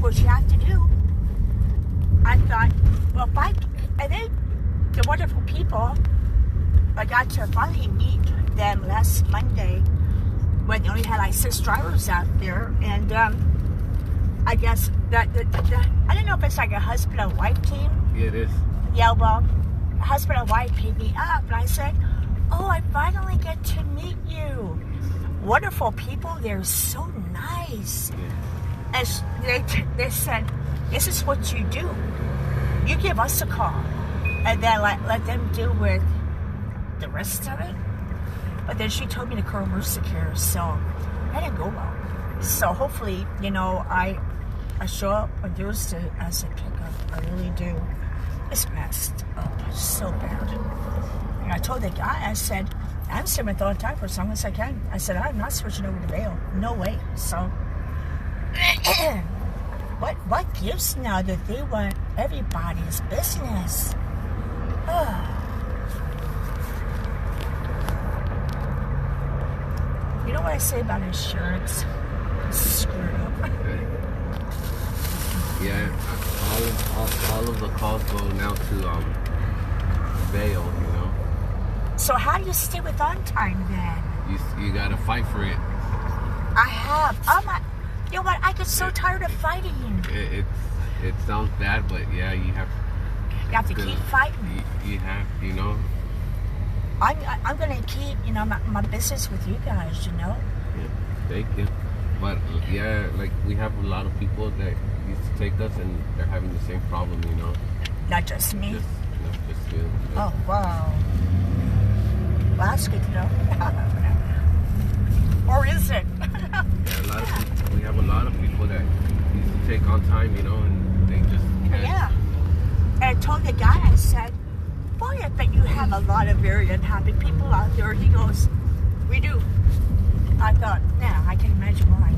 what you have to do. I thought, well, and they, the wonderful people, I got to finally meet them last Monday when they only had like 6 drivers out there. And I guess that I don't know if it's like a husband and wife team. Yeah, it is. Yeah, well, husband and wife picked me up, and I said, oh, I finally get to meet you. Wonderful people. They're so nice. And they said, this is what you do. You give us a call, and then let them deal with the rest of it. But then she told me to call emergency care, so I didn't go well. So hopefully, I show up on Thursday as a pickup. I really do. It's messed up so bad. And I told the guy, I said, I'm staying with all the time for as long as I can. I said, I'm not switching over to Vail. No way. So, what gives now that they want everybody's business? You know what I say about insurance? Screwed up. Yeah, all of the calls go now to Vail, So how do you stay with on time then? You gotta fight for it. I have. You know what? I get so tired of fighting. It sounds bad, but yeah, you have. You have to keep fighting. You have, I'm gonna keep, my business with you guys. Yeah, thank you. But yeah, like we have a lot of people that used to take us, and they're having the same problem. Not just me. Just you. Oh wow. Well, that's good to know. Or is it? Yeah, we have a lot of people that used to take on time, and they just can't. Yeah. And I told the guy, I said, boy, I bet you have a lot of very unhappy people out there. He goes, we do. I thought, nah, I can imagine why.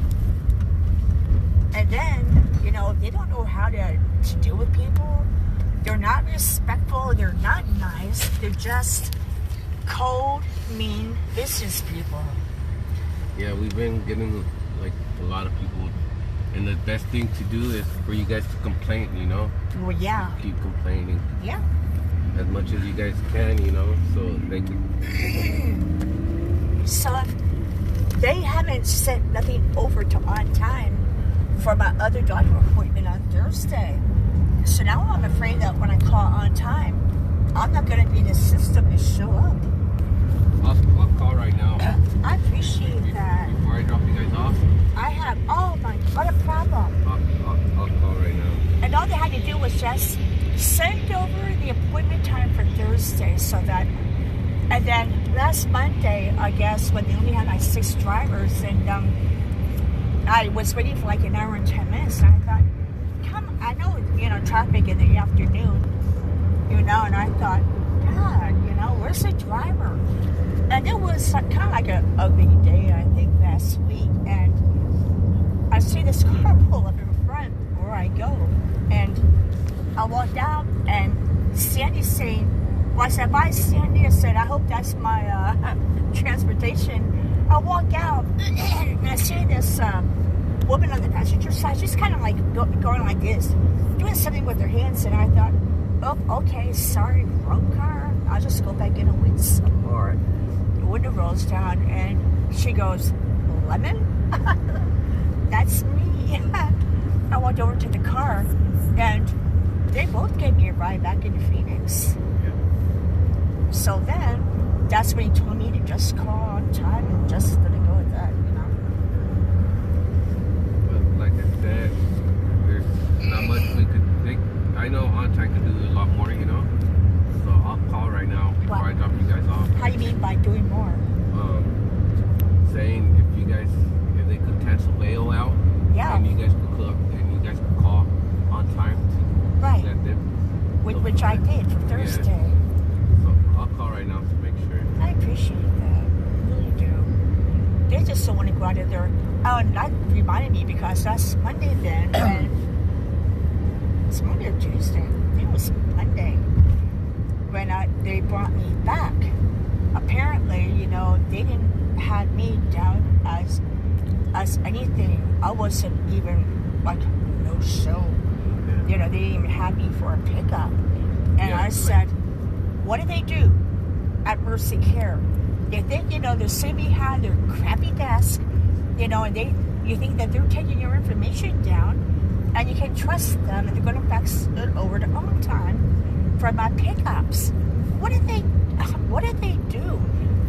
And then, they don't know how to deal with people. They're not respectful. They're not nice. They're just cold, mean business people. Yeah, we've been getting like a lot of people, and the best thing to do is for you guys to complain. Well, yeah. Keep complaining. Yeah. As much as you guys can, so they can. So they haven't sent nothing over to on time for my other doctor appointment on Thursday. So now I'm afraid that when I call on time, I'm not going to be in the system to show up. I'll call right now. I appreciate that. Before I drop you guys off? I have. Oh my, what a problem. I'll call right now. And all they had to do was just send over the appointment time for Thursday so that, and then last Monday, I guess, when they only had like 6 drivers, and I was waiting for like an hour and 10 minutes, and I thought, I know, traffic in the afternoon, and I thought, God, where's the driver? And it was kind of like a ugly day, I think, last week, and I see this car pull up in front where I go, and I walked out, and Sandy's saying, well, I said, bye, Sandy. I said, I hope that's my transportation. I walk out, and I see this woman on the passenger side. She's kind of like going like this, doing something with her hands, and I thought, oh, okay, sorry, wrong car. I'll just go back in and wait some more. The window rolls down, and she goes, Lemon? That's me. I walked over to the car, and they both gave me a ride back into Phoenix. Yeah. So then, that's when he told me to just call on time and just let it go with that, But like I said, there's not much we could think. I know on time could do a lot more, So I'll call right now before I drop you guys off. How do you mean by doing more? Saying if they could cancel Vail out, Yeah. and you guys could call on time to Right. let them. Which I did for Thursday. Yeah. So I'll call right now to make sure. I appreciate that. I really do. They just don't want to go out of there. Oh, and that reminded me because that's Monday then, and it's Monday or Tuesday. I think it was Monday when they brought me back. Apparently, they didn't have me down as anything. I wasn't even like no show. You know, they didn't even have me for a pickup. And Yeah, I said, what do they do at Mercy Care? They think, you know, they're sitting behind their crappy desk, you know, and you think that they're taking your information down, and you can trust them, and they're going to fax it over to On Time for my pickups. What do they do?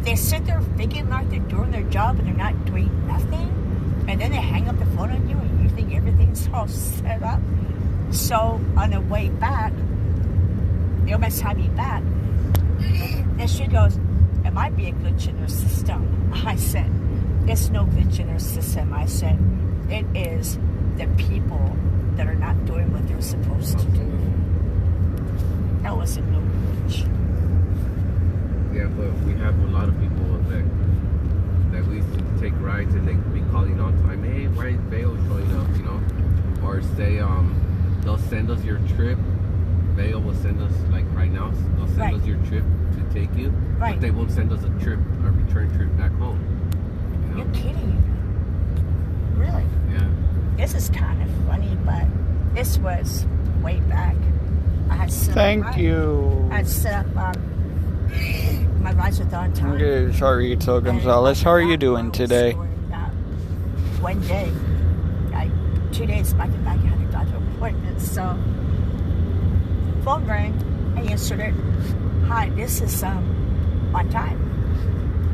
They sit there thinking like they're doing their job, and they're not doing nothing, and then they hang up the phone on you, and you think everything's all set up. So on the way back, they almost had me back, and she goes, it might be a glitch in their system. I said, it's no glitch in their system. I said, it is the people that are not doing what they're supposed to do. That wasn't no glitch. Yeah, but we have a lot of people that we take rides and they be calling on time. Hey, why is Vale showing up? You know, or say they'll send us your trip. Vale will send us, like right now, they'll send us your trip to take you, but they won't send us a return trip back home. You know? You're kidding. Really? Yeah. This is kind of funny, but this was way back. I had set Thank you. I had set up my rides with On Time. Okay, Charito Gonzalez, how are you doing today? One day, 2 days back to back, I had a doctor appointment, so phone rang. I answered it. Hi, this is On Time.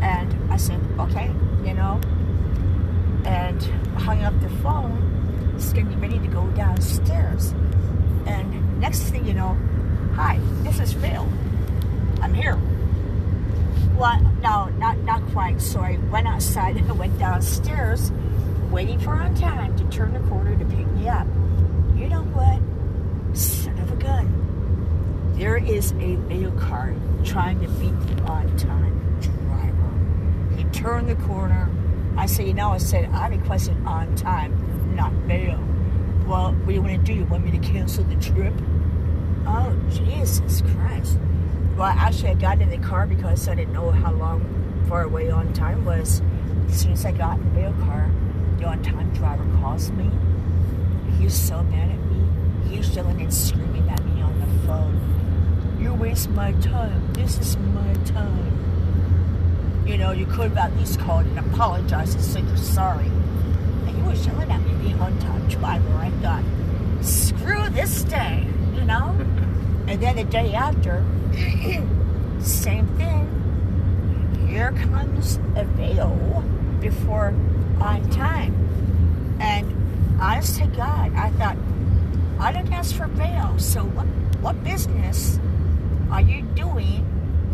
And I said, okay, you know, and hung up the phone, just getting ready to go downstairs. And next thing you know, hi, this is Phil. I'm here. Well, no, not quite. So I went outside and I went downstairs, waiting for On Time to turn the corner to pick me up. You know what? Son of a gun. There is a mail car trying to beat the On Time driver. He turned the corner. I said, you know, I requested On Time, not mail. Well, what do you want to do? You want me to cancel the trip? Oh, Jesus Christ. Well, actually, I got in the car because I didn't know how far away On Time was. As soon as I got in the mail car, the On Time driver calls me. He's so mad at me. He's yelling and screaming at me on the phone. You waste my time. This is my time. You know, you could have at least called and apologized and said you're sorry. And he was yelling at me, the On Time driver. I thought, screw this day, you know? And then the day after, same thing. Here comes a veil before On Time. And honest to God, I thought, I didn't ask for bail, so what business are you doing?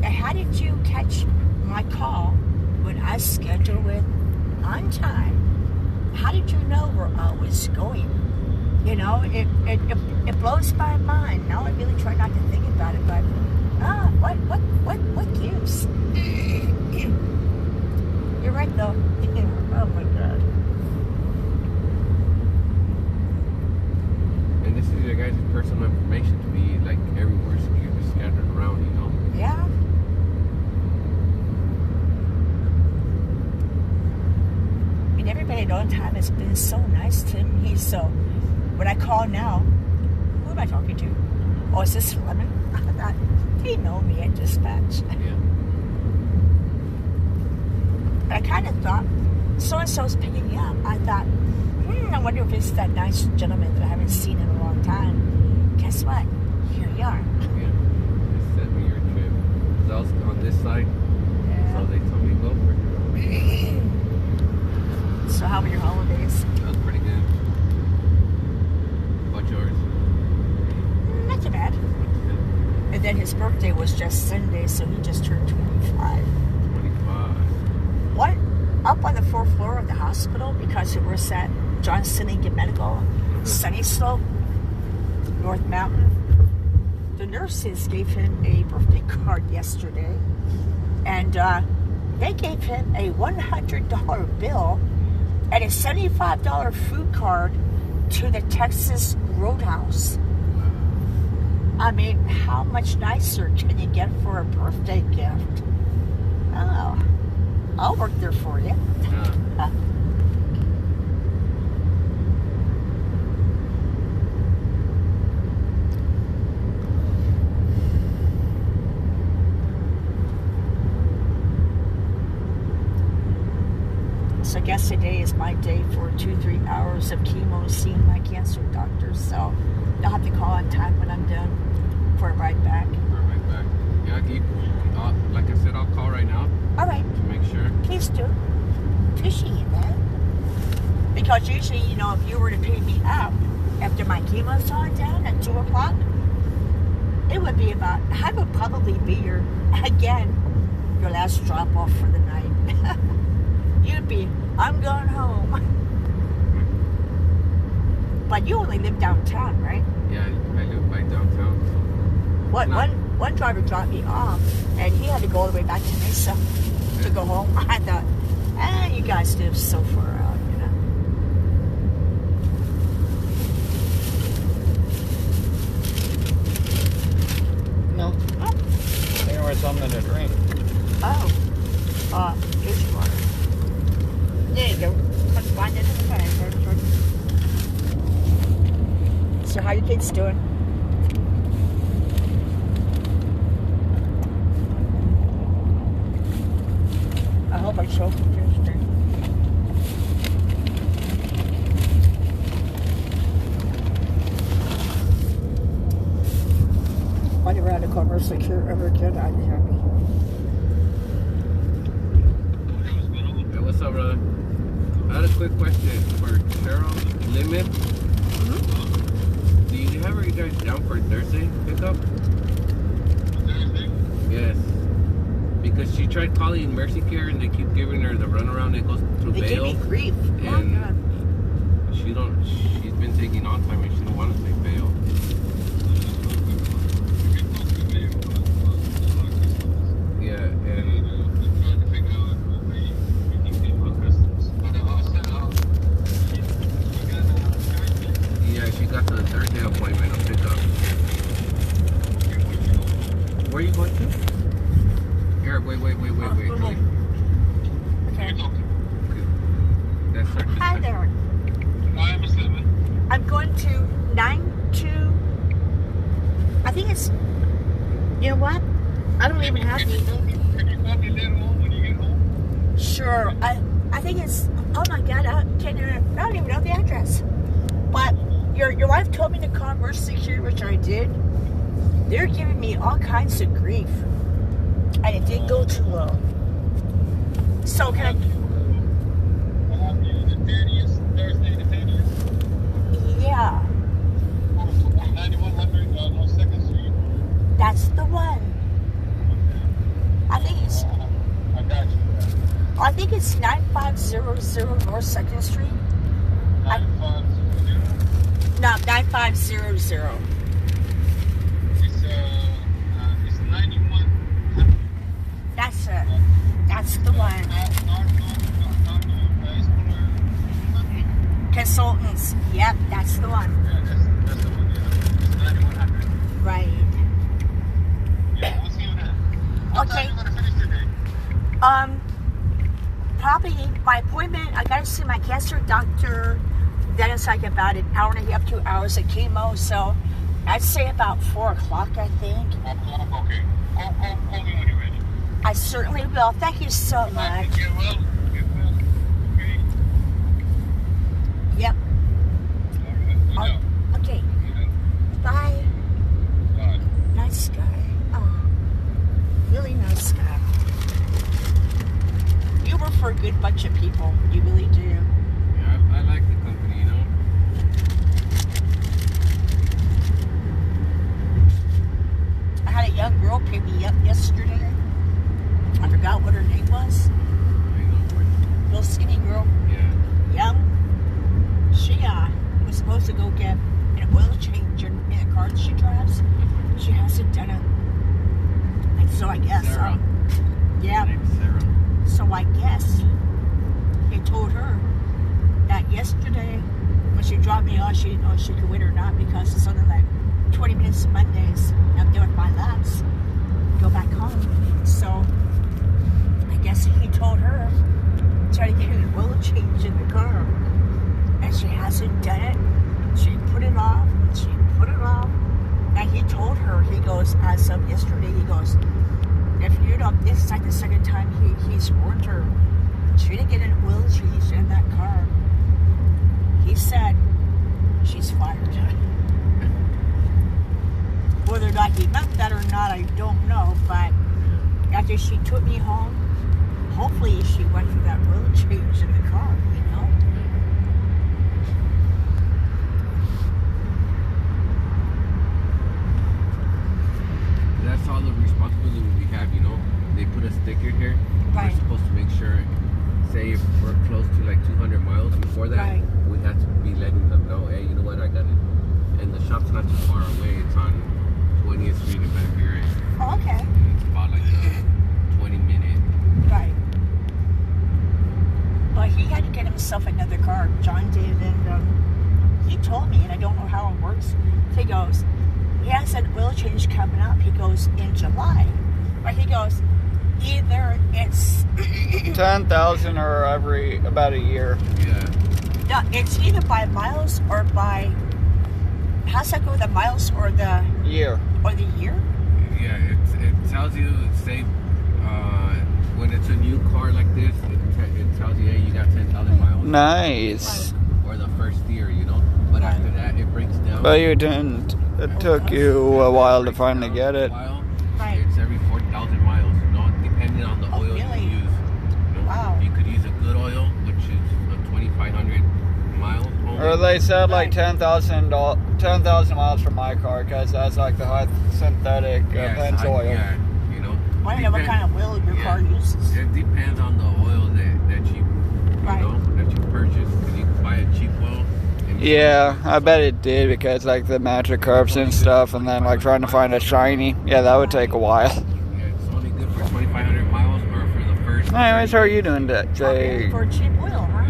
And how did you catch my call when I scheduled it On Time? How did you know where I was going? You know, it blows my mind. Now I really try not to think about it, but what gives? You're right though. Oh my God. And this is your guys' personal information to be like everywhere, so you're just scattered around, you know? Yeah. And everybody at On Time has been so nice to me. So when I call now, who am I talking to? Oh, is this Lemon? I thought they know me at dispatch. Yeah. But I kind of thought so-and-so's picking me up. I thought, I wonder if it's that nice gentleman that I haven't seen in a long time. Guess what? Here you are. Yeah. Just sent me your trip. So I was on this side, so they told me go for it. So how were your holidays? That was pretty good. What's yours? Not too bad. Yeah. And then his birthday was just Sunday, so he just turned 25. 25. What? Up on the 4th floor of the hospital because it was at Johnson Lincoln Medical, Sunny Slope, North Mountain. The nurses gave him a birthday card yesterday, and they gave him a $100 bill and a $75 food card to the Texas Roadhouse. I mean, how much nicer can you get for a birthday gift? Oh, I'll work there for you. my day for 2-3 hours of chemo seeing my cancer doctor. So I'll have to call on time when I'm done for a ride back. Yeah, like I said, I'll call right now. All right. To make sure. Please do. Appreciate that. Because usually, you know, if you were to pick me up after my chemo's all done at 2 o'clock, it would be about, I would probably be your last drop off for the night. You'd be, I'm going home. But you only live downtown, right? Yeah, I live by downtown. One driver dropped me off, and he had to go all the way back to Mesa to go home. I thought, you guys live so far out, you know. No. Oh. There was something to drink. Oh. Here's your water. There you go. Let's find it in the bag. So how your kids doing? I hope I show pictures. If I never had a car secure ever again, I'd be happy. Hey, what's up, brother? I had a quick question for Cheryl Limit. Do you have her guys down for Thursday pickup? Thursday? Yes. Because she tried calling Mercy Care and they keep giving her the runaround that goes through They bail. give me grief. Oh, And God. she's been taking on time and she don't want to take bail. Yeah, and yeah, she got the Thursday appointment of pickup. Where are you going to? Here, wait. Okay. That's her. Hi there. I'm going to 92. I think it's. You know what? I don't even have the. Sure. I think it's. Oh my God! I don't even know the address. But your wife told me to call Mercy Secure, which I did. They're giving me all kinds of grief, and it didn't go too well. So can I? Thursday the 30th? Yeah, 9100 North 2nd Street? that's the one. I think it's. I got you. I think it's 9500 North 2nd Street. 9500? No, 9500. It's 9100. That's it. That's the one. Consultants. Yep, that's the one. Yeah, that's the one. Yeah. It's 9100. Right. Yeah, we'll see you then. What time Okay. you gonna finish today? Probably my appointment. I gotta see my cancer doctor. Then it's like about an hour and a half, 2 hours of chemo. So I'd say about 4 o'clock, I think. Okay. Call me when you're ready. I certainly will. Thank you so much. Get well. Okay. Yep. All right. Okay. Bye. Bye. Nice guy. Oh, really nice guy. You work for a good bunch of people. You really do. Yeah, I like the company, you know. I had a young girl pick me up yesterday. I forgot what her name was. I know. Little skinny girl. Yeah. Young. She was supposed to go get an oil change in the car that she drives. She hasn't done it. And so I guess. Sarah. Yeah. Her name's Sarah. So I guess they told her that yesterday when she dropped me off, she didn't know if she could win or not because it's only like 20 minutes to Mondays. I'm doing my laps. Go back home. So I guess he told her try to get an oil change in the car. And she hasn't done it. She put it off. She put it off. And he told her, he goes, as of yesterday, he goes, if you don't, this is like the second time he's warned her She didn't get an oil change in that car. He said she's fired. Whether or not he meant that or not, I don't know. But after she took me home, hopefully she went for that oil change in the car, you know? That's all the responsibility we have, you know. They put a sticker here. Right. We're supposed to make sure, say if we're close to like 200 miles before that, Right. we have to be letting them know, hey, you know what, I got it. And the shop's not too far away. It's on 20th Street in Van Buren. Oh, okay. It's about like a 20-minute. Right. But he had to get himself another car. John did, and he told me, and I don't know how it works. He goes, he has an oil change coming up. He goes in July. But he goes, either it's 10,000 or every about a year. Yeah. no, it's either by miles or by how's that go with the miles or the Year. year? Yeah, it tells you, say, when it's a new car like this, it tells you, hey, you got 10,000 miles. Nice. Or the first year, you know. But after that, it breaks down. But you didn't. It took you a while to finally get it. Right. It's every 4,000 miles, you know, depending on the Oh, oil really? you use. You know, Wow. You could use a good oil, which is a 2,500 miles. Only. Or they said like Right. 10,000 miles for my car because that's like the high synthetic Benz oil. Yeah, you know. I don't know what kind of oil your car uses. It depends on the oil that you Right. know, that you purchase. Because you can buy a cheap oil. And Yeah, I bet it did because like the magic curves and stuff, and then like trying to find a shiny. Yeah, that would take a while. Yeah, it's only good for 2,500 miles or for the first. Anyways, how are you doing today? Okay, for cheap oil, huh?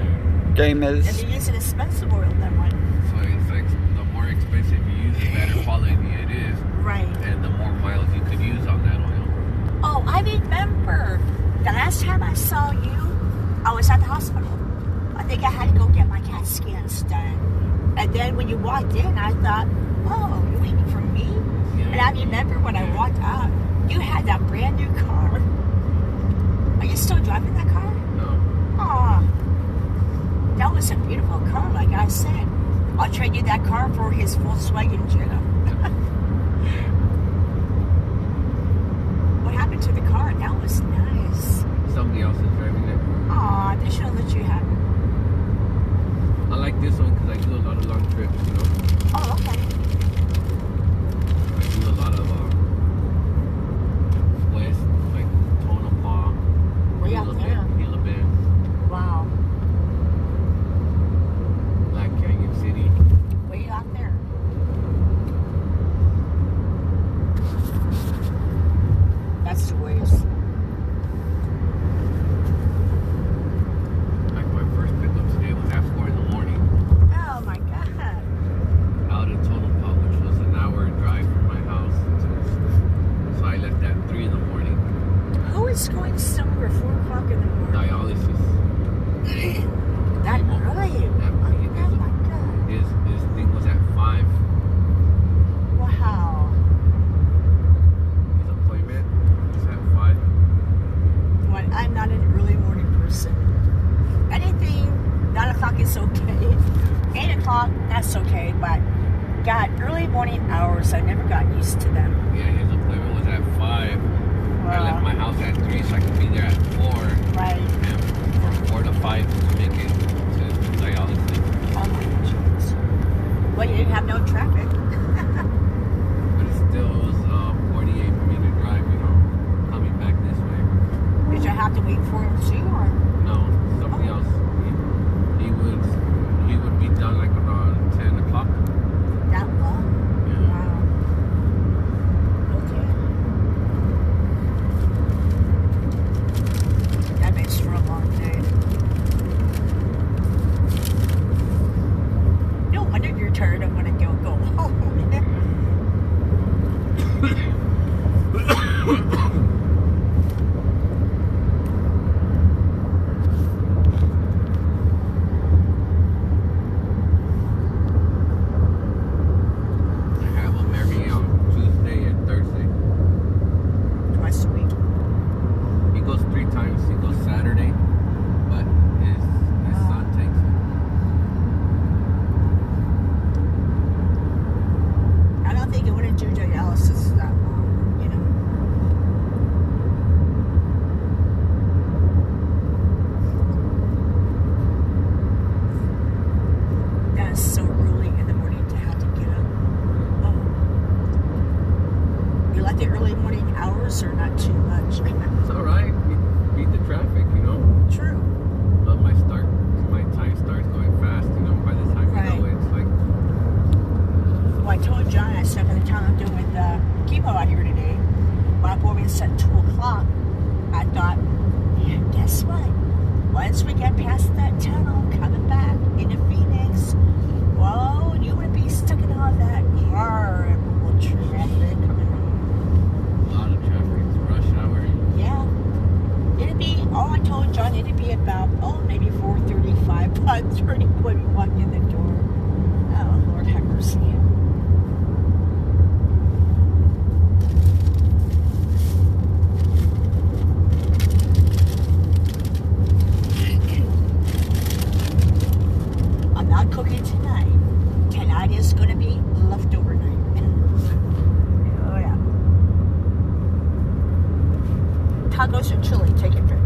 Game If is you use an expensive oil, then what? So it's like the more expensive you use, the better quality it is, Right. and the more miles you could use on that oil. Oh, I remember the last time I saw you, I was at the hospital. I think I had to go get my CAT scans done. And then when you walked in, I thought, oh, you're waiting for me? Yeah. And I remember when I walked out, you had that brand new car. Are you still driving that car? No. Aw. That was a beautiful car, like I said. I'll trade you that car for his Volkswagen Jetta. What happened to the car? That was nice. Somebody else is driving it. Aw, they should have let you have it. I like this one because I do a lot of long trips, you know. Oh, okay. I do a lot of west, like Tonopah, Way out there. Gila Bend, Wow. Black Canyon City. Way out there. That's the ways. Like my first pickup today was at 4 in the morning Oh my God. out in Tonopah, which was an hour drive from my house. So I left at 3 in the morning. Who is going somewhere 4 o'clock in the morning? Dialysis. That Chemo. early? Oh my God. His thing was at 5. Wow. His appointment was at 5. Well, I'm not an early morning person. Anything 9 o'clock is okay. 8 o'clock, that's okay. But God, early morning hours, I never got used to them. Yeah, his appointment was at 5. I left my house at 3 so I could be there at 4. Right. And from 4 to 5 to make it to dialysis. Oh my goodness. Well, you didn't have no traffic. But it still was a 48-minute drive, you know, coming back this way. Did you have to wait for him too, or? No, somebody else. He would be done like around 10 o'clock. That long? Yeah. Wow. Okay. That makes for a long day. No wonder you're tired of when I go home. I have him every Tuesday and Thursday. Twice a week. He goes 3 times. He goes Saturday, but else is that long, you know. That is so early in the morning to have to get up. Oh. You like the early morning hours or not too much? It's all right. Beat the traffic, you know. True. But my time starts going fast, you know. By the time you know, it's like. Well, I told John, I said by the time I'm doing the chemo out here today, my appointment set 2 o'clock. I thought, yeah, guess what? Once we get past that tunnel coming back into Phoenix, whoa, you would be stuck in all that horrible traffic coming home. A lot of traffic, rush hour. Yeah. It'd be, I told John it'd be about, maybe 4:35, 5:30 when we walk in the door. Oh, Lord have mercy. I'm not cooking tonight. Tonight is going to be leftover night. Oh, yeah. Tacos and chili, take it, drink.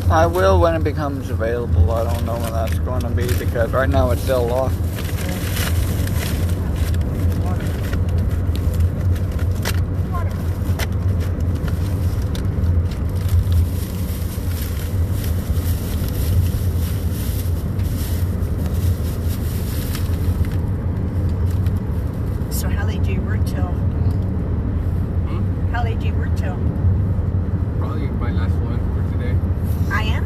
I will when it becomes available. I don't know when that's going to be because right now it's still locked. So how late do you work till? How late do you work till? Probably my last one for today. I am?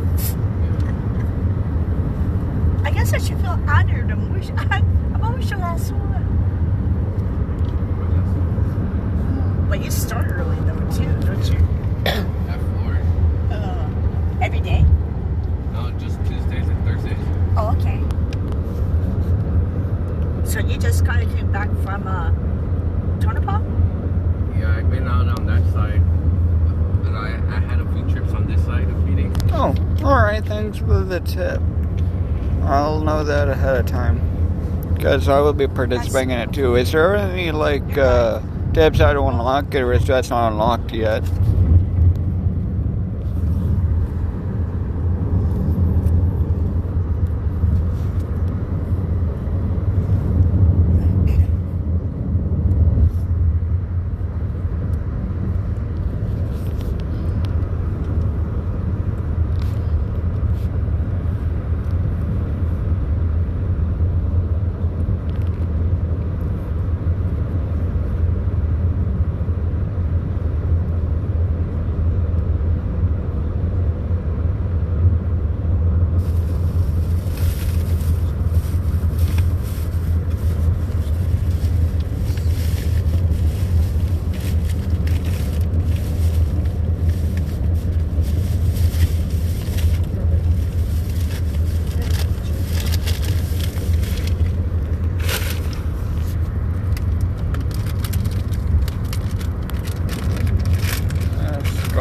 Yeah. I guess I should feel honored. I'm always your last one. My last one. But you start early though too, don't you? At 4. Every day? No, just Tuesdays and Thursdays. Oh, okay. from Tonopah? Yeah, I've been out on that side. But I had a few trips on this side of feeding. Oh, alright, thanks for the tip. I'll know that ahead of time. Because I will be participating in it too. Is there any, like, tips how to unlock it, or is that not unlocked yet?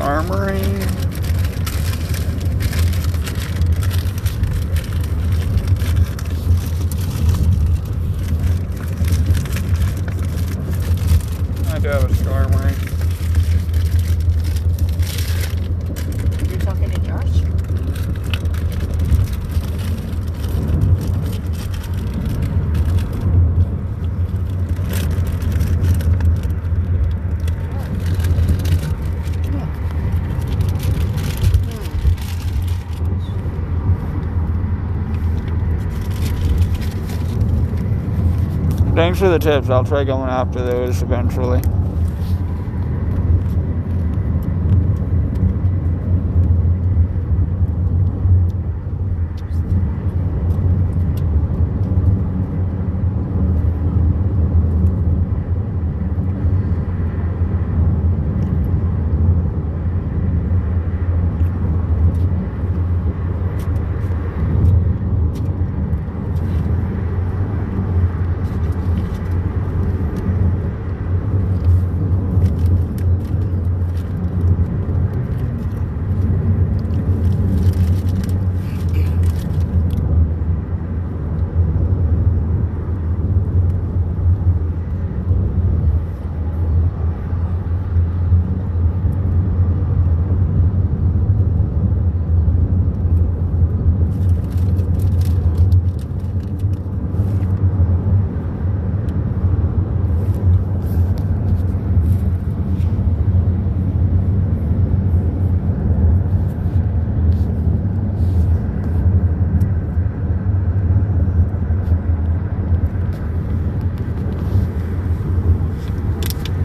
Armory. I do have a skarmory. You're talking to Josh? Thanks for the tips. I'll try going after those eventually.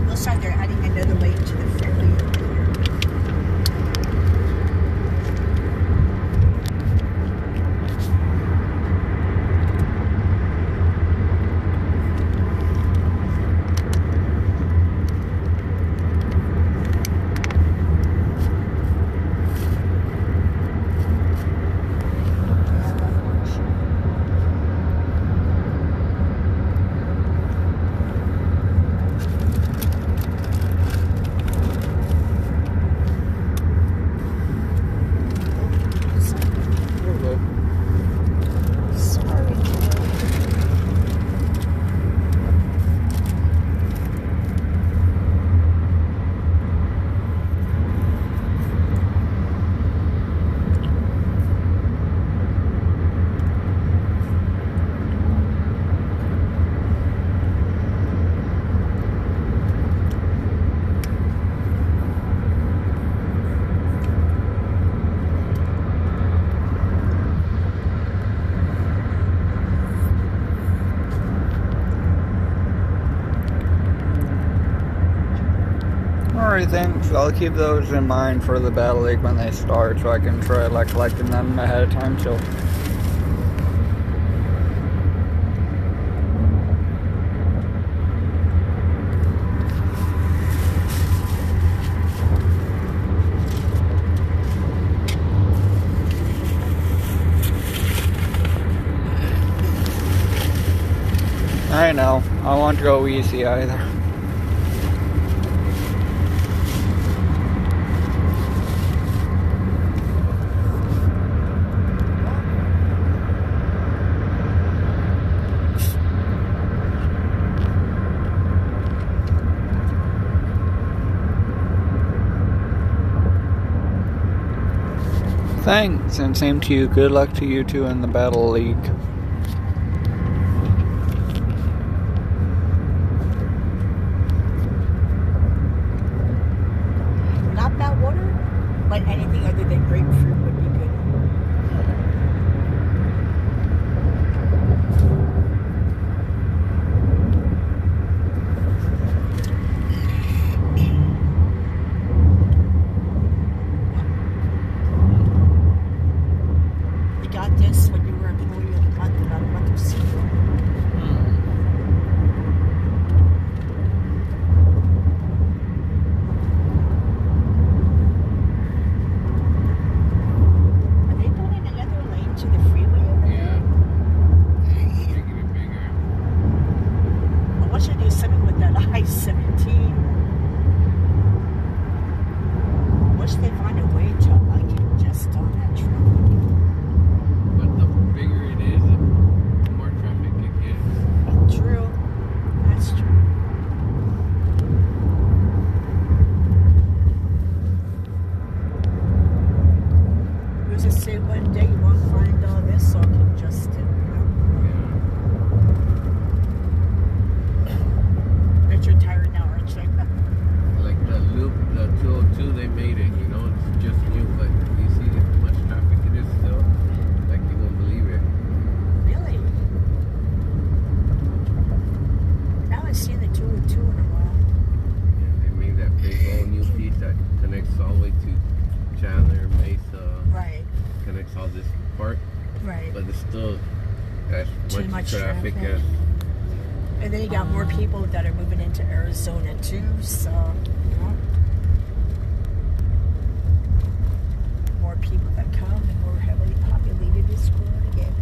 Looks like they're adding another lake to the ferry. Alright, thanks. I'll keep those in mind for the Battle League when they start, so I can try like collecting them ahead of time. So I know. I won't go easy either. Thanks, and same to you. Good luck to you two in the Battle League. Not bad water, but anything other than grapefruit would be good. You got this when you were employee of the month, about a month or so. Are they building another lane to the freeway over there? Yeah. Making it bigger. I want you to do something with that I-17. Wish they find a way to like just on that traffic. But the bigger it is, the more traffic it gets. True. That's true. Who's to say one day you won't find all this so congested, you know? Yeah. Bet you're tired now, aren't you? Like the loop, the 202, they made it, you know, it's just new, but you see how much traffic it is still, like you won't believe it. Really? I haven't seen the 202 in a while. And they made that big old new piece that connects all the way to Chandler, Mesa, Right, connects all this part, right. but it's still as Too much much traffic traffic. as, And then you got more people that are moving into Arizona too, so you know, more people that come and more heavily populated is growing again.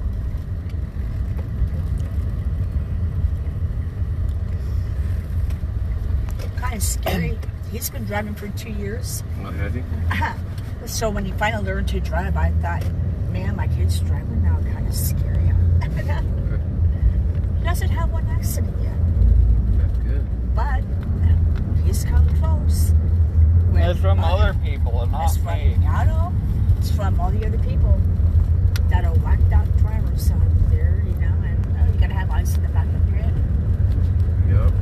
Kind of scary. He's been driving for 2 years. oh, has he? So when he finally learned to drive, I thought, man, my kid's driving now, kind of scary. He doesn't have one accident yet, That's good. but he's come close. It's from other people and not It's from, me. I know. It's from all the other people that are whacked out drivers out there, you know, and you gotta have ice in the back of your head. Yup.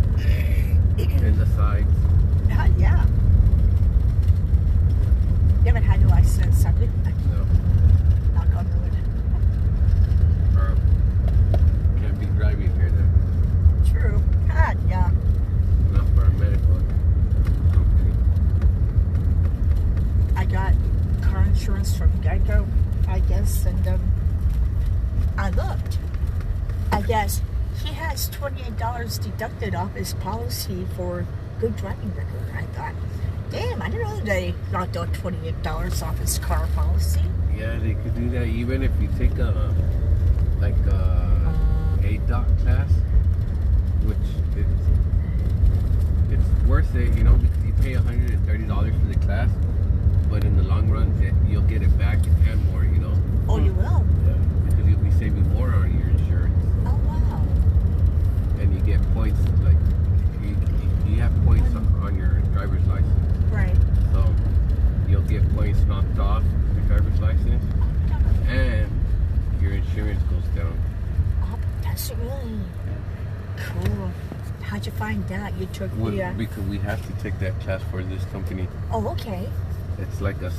And the sides. Yeah. You haven't had no accidents, have you? No. Knock on wood. Or can't be driving here then. True. God, yeah. Not for a medical company. I got car insurance from Geico, I guess, and I looked. I guess he has $28 deducted off his policy for good driving record. I thought, damn, I didn't know they knocked out $28 off his car policy. Yeah, they could do that even if you take a ADOT class, which it's worth it, you know, because you pay $130 for the class, but in the long run, you'll get it back and more, you know. Oh, you will? Yeah, because you'll be saving more on your insurance, Oh, wow. and you get points like you have points on your driver's license, Right. so you'll get points knocked off your driver's license, and your insurance goes down. Oh, that's really cool. How'd you find that? You took the... Because we have to take that class for this company. Oh, okay. It's like a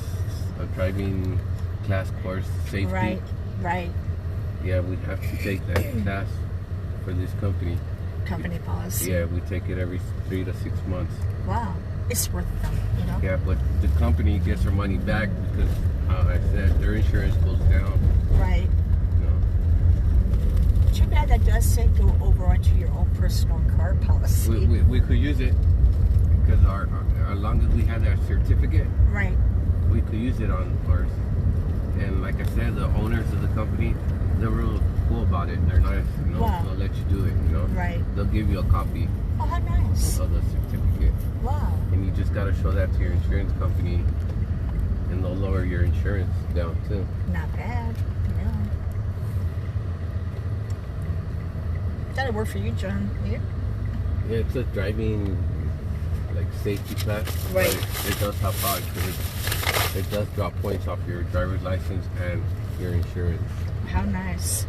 driving class course, safety. Right, right. Yeah, we have to take that class for this company. Company policy. Yeah, we take it every 3 to 6 months. Wow. It's worth it, though, you know? Yeah, but the company gets their money back because, I said, their insurance goes down. Right. You know. Too bad that does say go over onto your own personal car policy. We could use it because as long as we have that certificate, Right. we could use it on ours. And like I said, the owners of the company, they're real cool about it. They're nice, you know. Wow. They'll let you do it, you know. Right. They'll give you a copy Oh, how nice. of the certificate, Wow. and you just gotta show that to your insurance company, and they'll lower your insurance down too. Not bad. No. That'll work for you, John. Yeah. Yeah, it's a driving like safety class. Right. But it does help out because it does drop points off your driver's license and your insurance. How nice.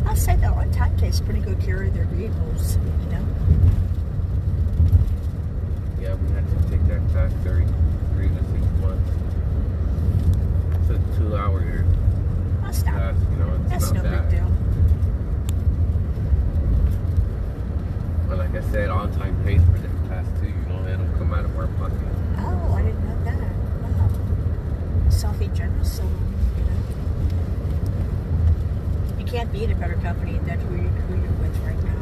I'll say that one time takes pretty good care of their vehicles, you know. Yeah, we had to take that class 3 to 6 months. It's a 2-hour That's not, class, you know. It's that's not no bad. big deal. But like I said, on-time pays for that class too. You know, it don't come out of our pocket. Oh, I didn't know that. Wow. Selfie generous, so, you know. You can't beat a better company than who you're with right now.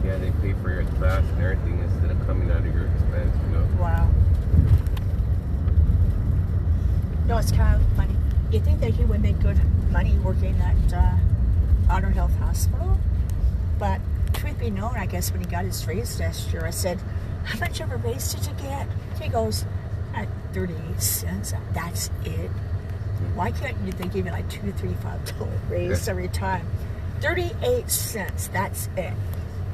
Yeah, they pay for your class and everything instead of coming out of your expense, you know. Wow. No, it's kind of funny. You think that he would make good money working at Honor Health Hospital? But truth be known, I guess when he got his raise last year, I said, how much of a raise did you get? He goes, at 38 cents. That's it. Why can't they give you like $2, $3, $5 raise every time? 38 cents. That's it.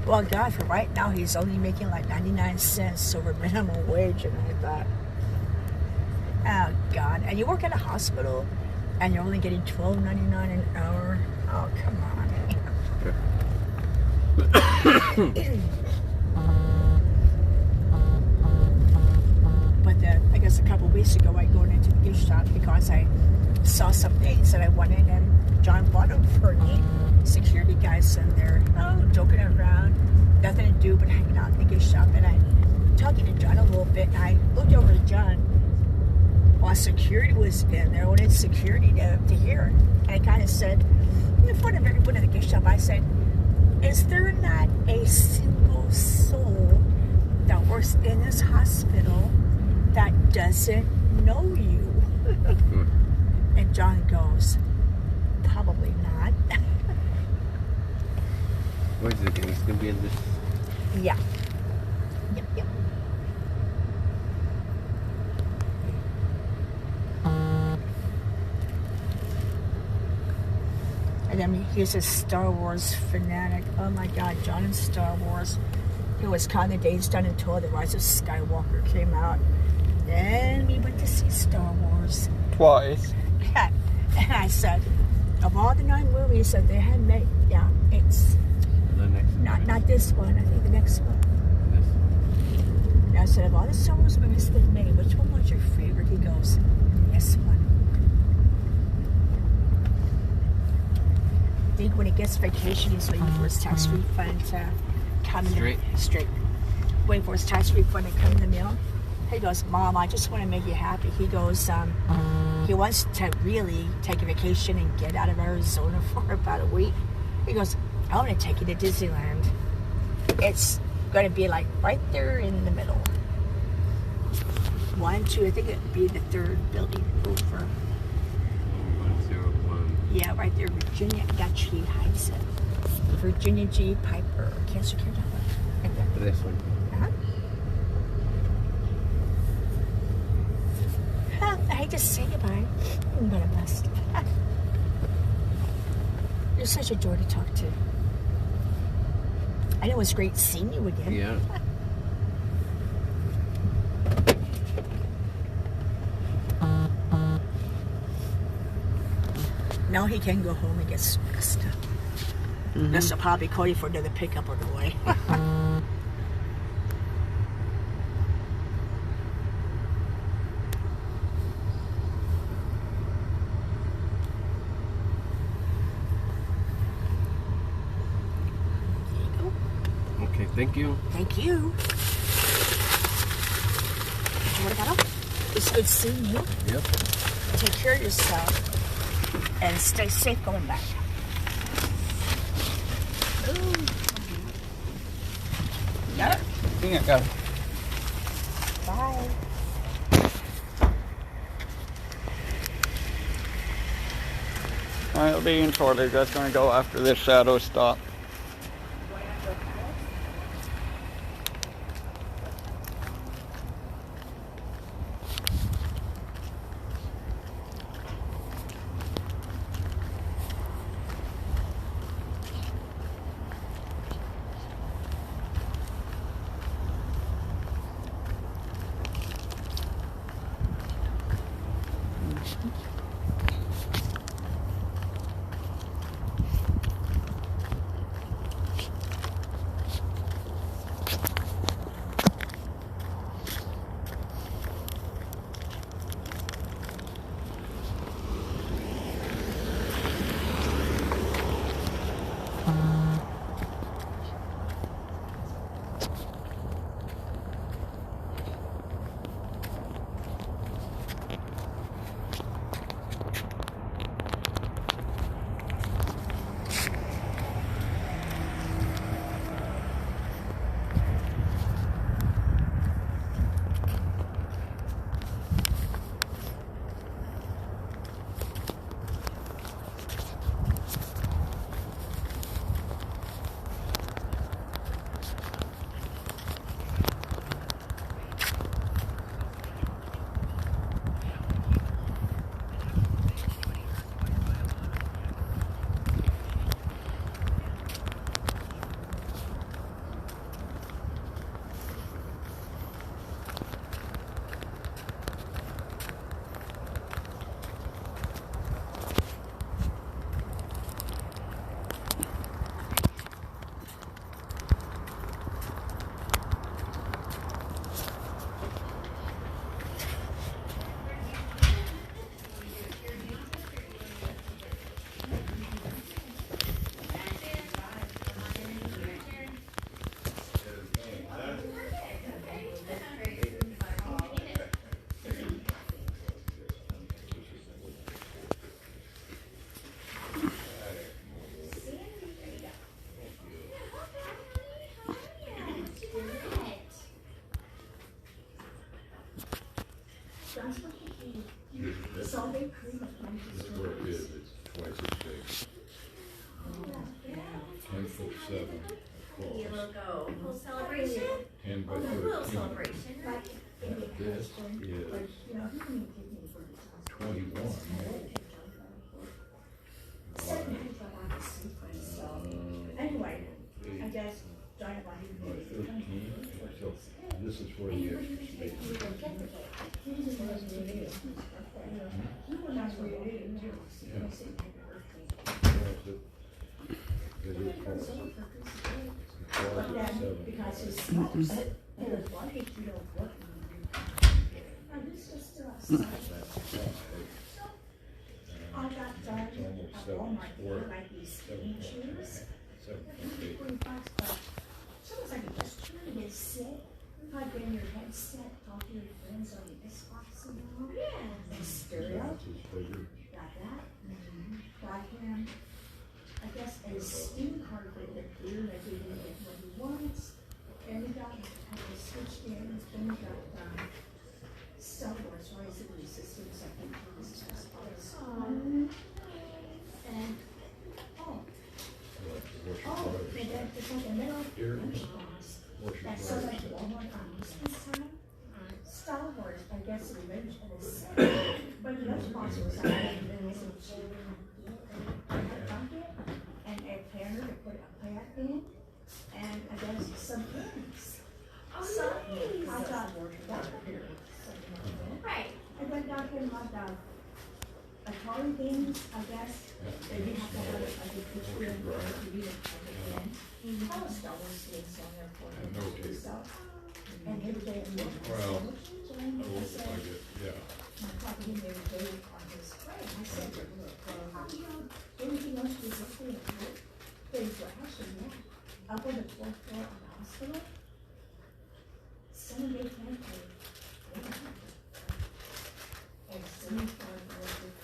Well, God, for right now, he's only making like 99 cents over minimum wage, and I thought, oh God! And you work at a hospital, and you're only getting $12.99 an hour. Oh, come on. But I guess a couple of weeks ago, I going into the gift shop because I saw some things that I wanted, and John bought them for me. Security guys in there, joking around, nothing to do but hanging out in the gift shop. And I'm talking to John a little bit, and I looked over to John while security was in there. I wanted security to hear. And I kind of said, in front of everyone in the gift shop, I said, is there not a single soul that works in this hospital that doesn't know you? And John goes, probably not. Where is it? It's going to be in this. Yeah. Yep. And then he's a Star Wars fanatic. Oh my God, John and Star Wars. It was kind of days done until The Rise of Skywalker came out. Then we went to see Star Wars. Twice. Yeah. And I said, of all the 9 movies that they had made, yeah, it's The next not this one. I think the next one. This. And I said, of all the Star Wars movies they made, which one was your favorite? He goes, this one. I think when he gets vacation, he's waiting for his tax refund to come straight. Waiting for his tax refund to come in the mail. He goes, Mom, I just want to make you happy. He goes, he wants to really take a vacation and get out of Arizona for about a week. He goes, I want to take you to Disneyland. It's going to be like right there in the middle. 1, 2, I think it'd be the 3rd building over. 101. Yeah, right there, Virginia. That she hides it. Virginia G. Piper, Cancer Care Network. Right there. This one. I hate to say goodbye, but I must. You're such a joy to talk to. I know it was great seeing you again. Yeah. Now he can go home and get stressed. This will probably call you for another pickup on the way. Okay, thank you. Thank you. What about it's good seeing you. Yep. Take care of yourself and stay safe going back. Ooh. Here you go. Bye. I'll be in shortly. Just gonna go after this shadow stop. That's where it is, it's twice as big. 10'7" across, Little celebration. 10 by Little 13. celebration. And this is 21. Anyway, I By guess Giant Lion. 13, so this is where the extra space is. Yeah. It is close. Closet Then, 7. because his sweaters, it was one page, you know, what? And this is still outside. I got done It's almost at 7 Walmart, they square. were like these skinny shoes. 7.8. $45, but someone's like, just trying to get sick. Plug in your headset, talk to your friends on your Xbox and all. Yeah. And stereo. That's his figure. Got that. Got him, I guess, a Steam card for the beer that he didn't get what he wants. And we got a Switch games, then we got Star Wars Rise of the Resistance, I think it was just awesome. And, oh, and then it's like a metal Here. lunchbox. What's your That's so brother like say? Walmart on Christmas time. Star Wars, I guess, the Revenge of the Sith. But the lunchbox was like, there was a bucket and a panner to put a plant in, and I guess some eggs. So I got that here. Right. I went down here and got Atari games, I guess. They didn't have to have it like a picture in there to read it again. All the Star Wars things on there for And them. notate. So, and every day I look. Well, And Oh, I I said, get, yeah. my copy him every day on his frame. I said, you know, anything else you look at? There's actually, yeah. Up on the fourth floor of the hospital. 7 day cancer. And 75 years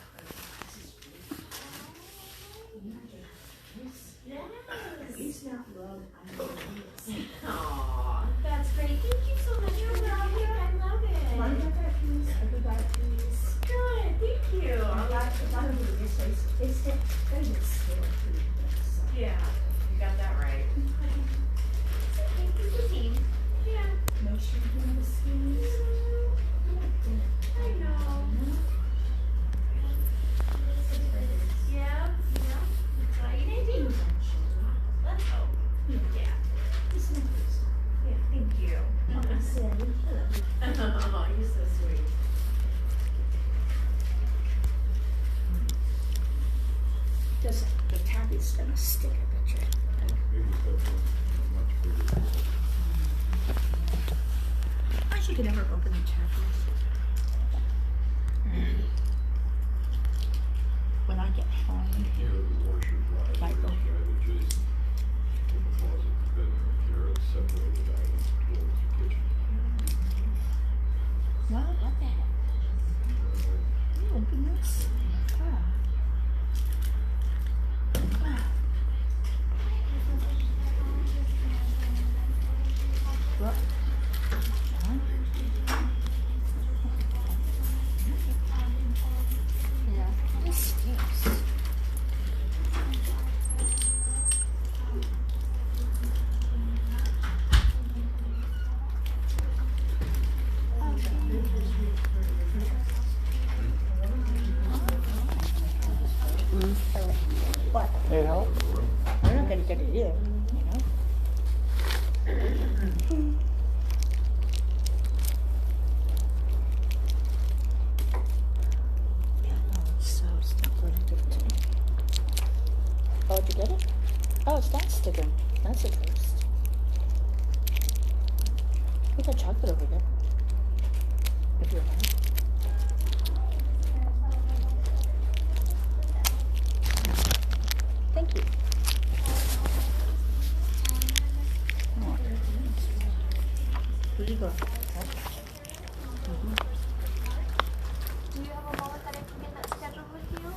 Yes. It's not love, I know it is. Aw, that's Great. Thank you so much for that. I love it. Well, I got that piece. I got that piece. Good. Thank you. I got this place. It's the still pretty good. So. Yeah, you got that right. Thank you, Christine. Yeah. No sugar in the skis. I know. Yeah, yeah. That's all you need to do. Let's hope. Yeah. Yeah, thank you. Oh, you're so sweet. Just the tabby's gonna stick a picture. I wish you could never open the tabbies. When I get home, Here, the washer dryer, Michael. right adjacent to the closet, bedroom. Here, it's separated out towards the kitchen. well, what the heck? You open this? Ah. Ah. Well, yeah, this stinks. What? Need help? I'm not gonna get it either, you know? Oh, it's so stuck to me. Oh, did you get it? Oh, it's not sticking. That's a first. Put that chocolate over there. If you want. Thank you. Where'd you go? Do you have a moment that I can get that scheduled with you?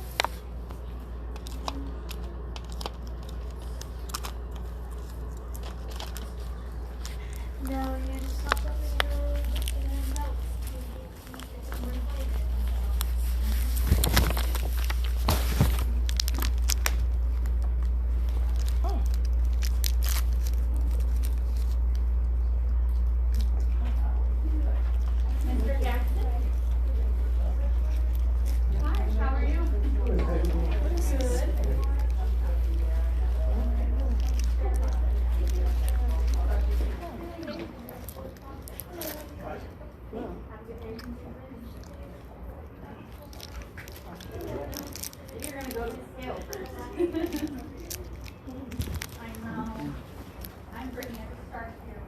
No, you just popped up in your notes. Oh. Mr. Jackson? Hi, how are you? Good. You're gonna go to the scale first. I know. I'm Brittany. I started here.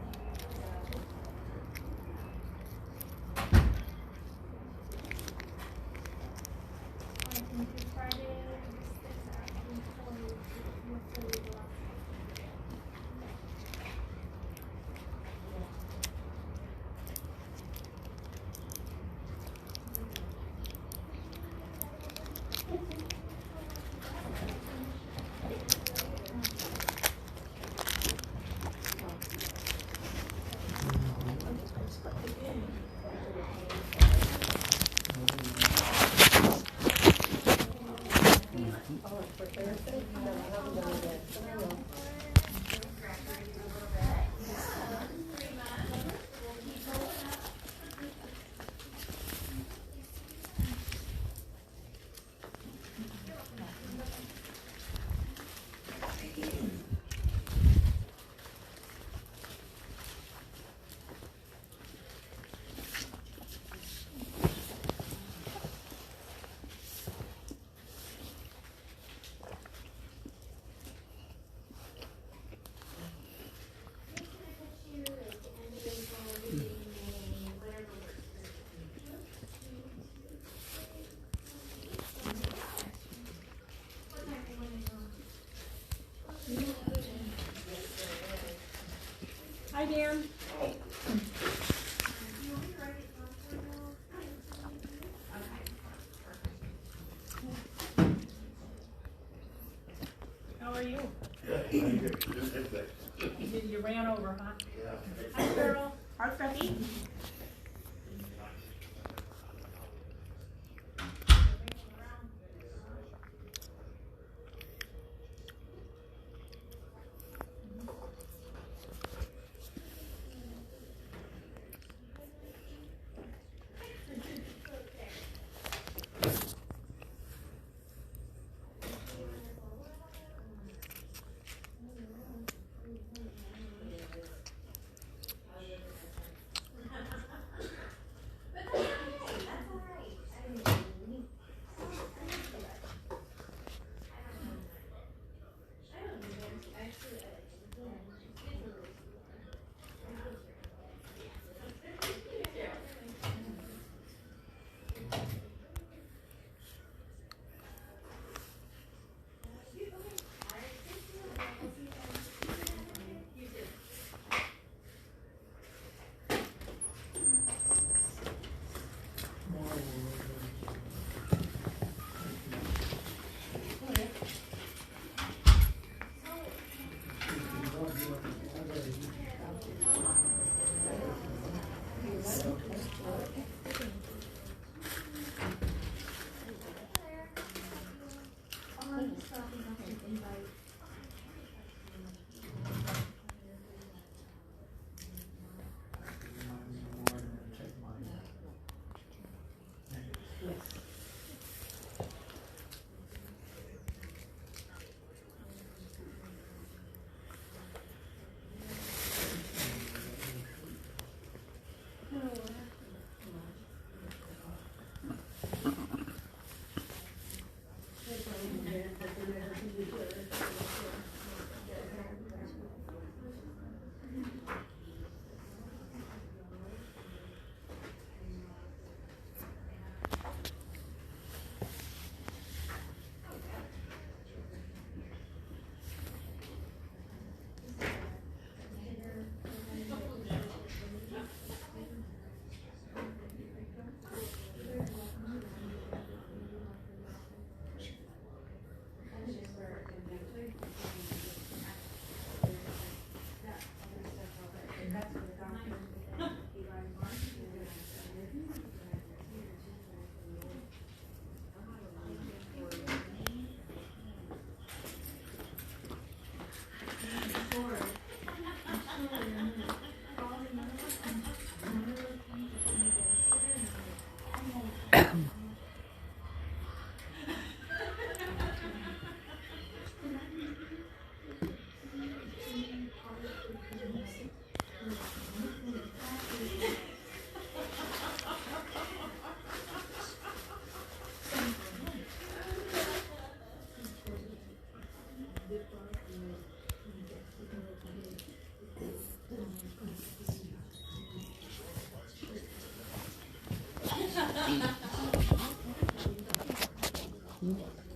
Hi, Dan. How are you? You ran over, huh? Hi, girl. Hi, Freddie.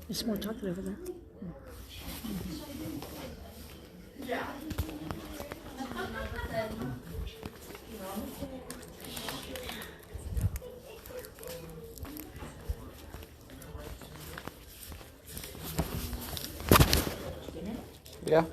It's more chocolate over there. Yeah.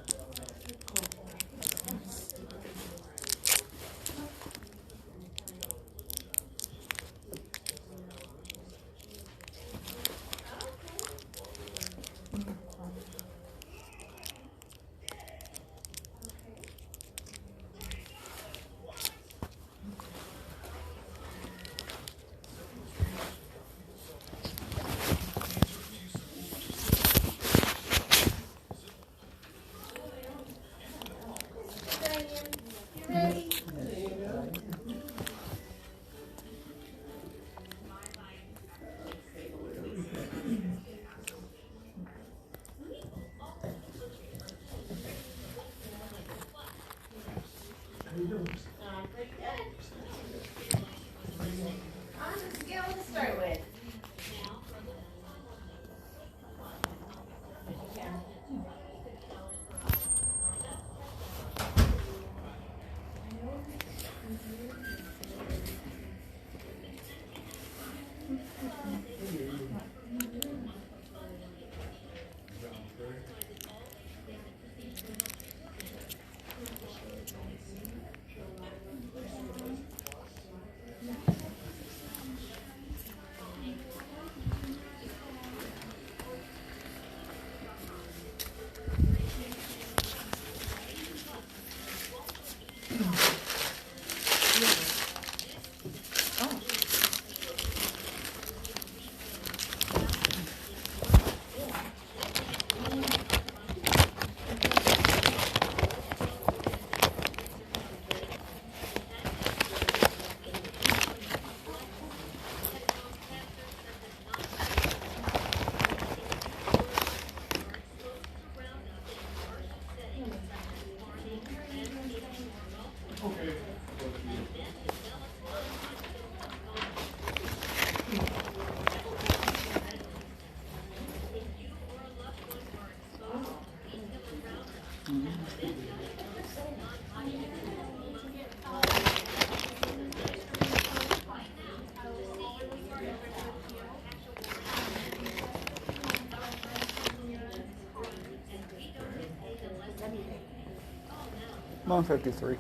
$153.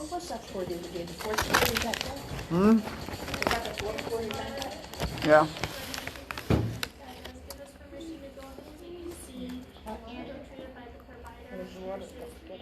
What's that for the other day? The fourth quarter, is that that? Hmm? Is that the fourth quarter, is that that? Yeah. There's a lot of stuff to get.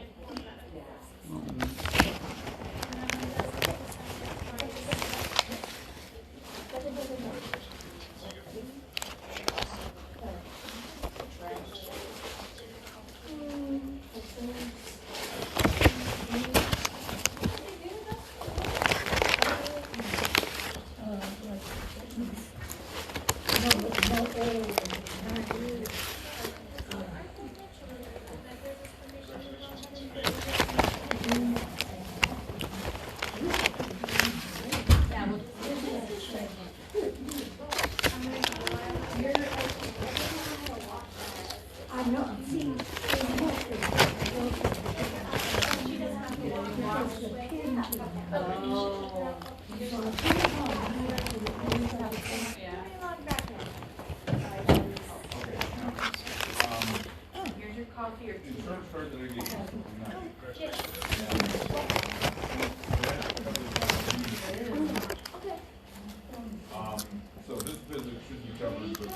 So this visit should be covered, but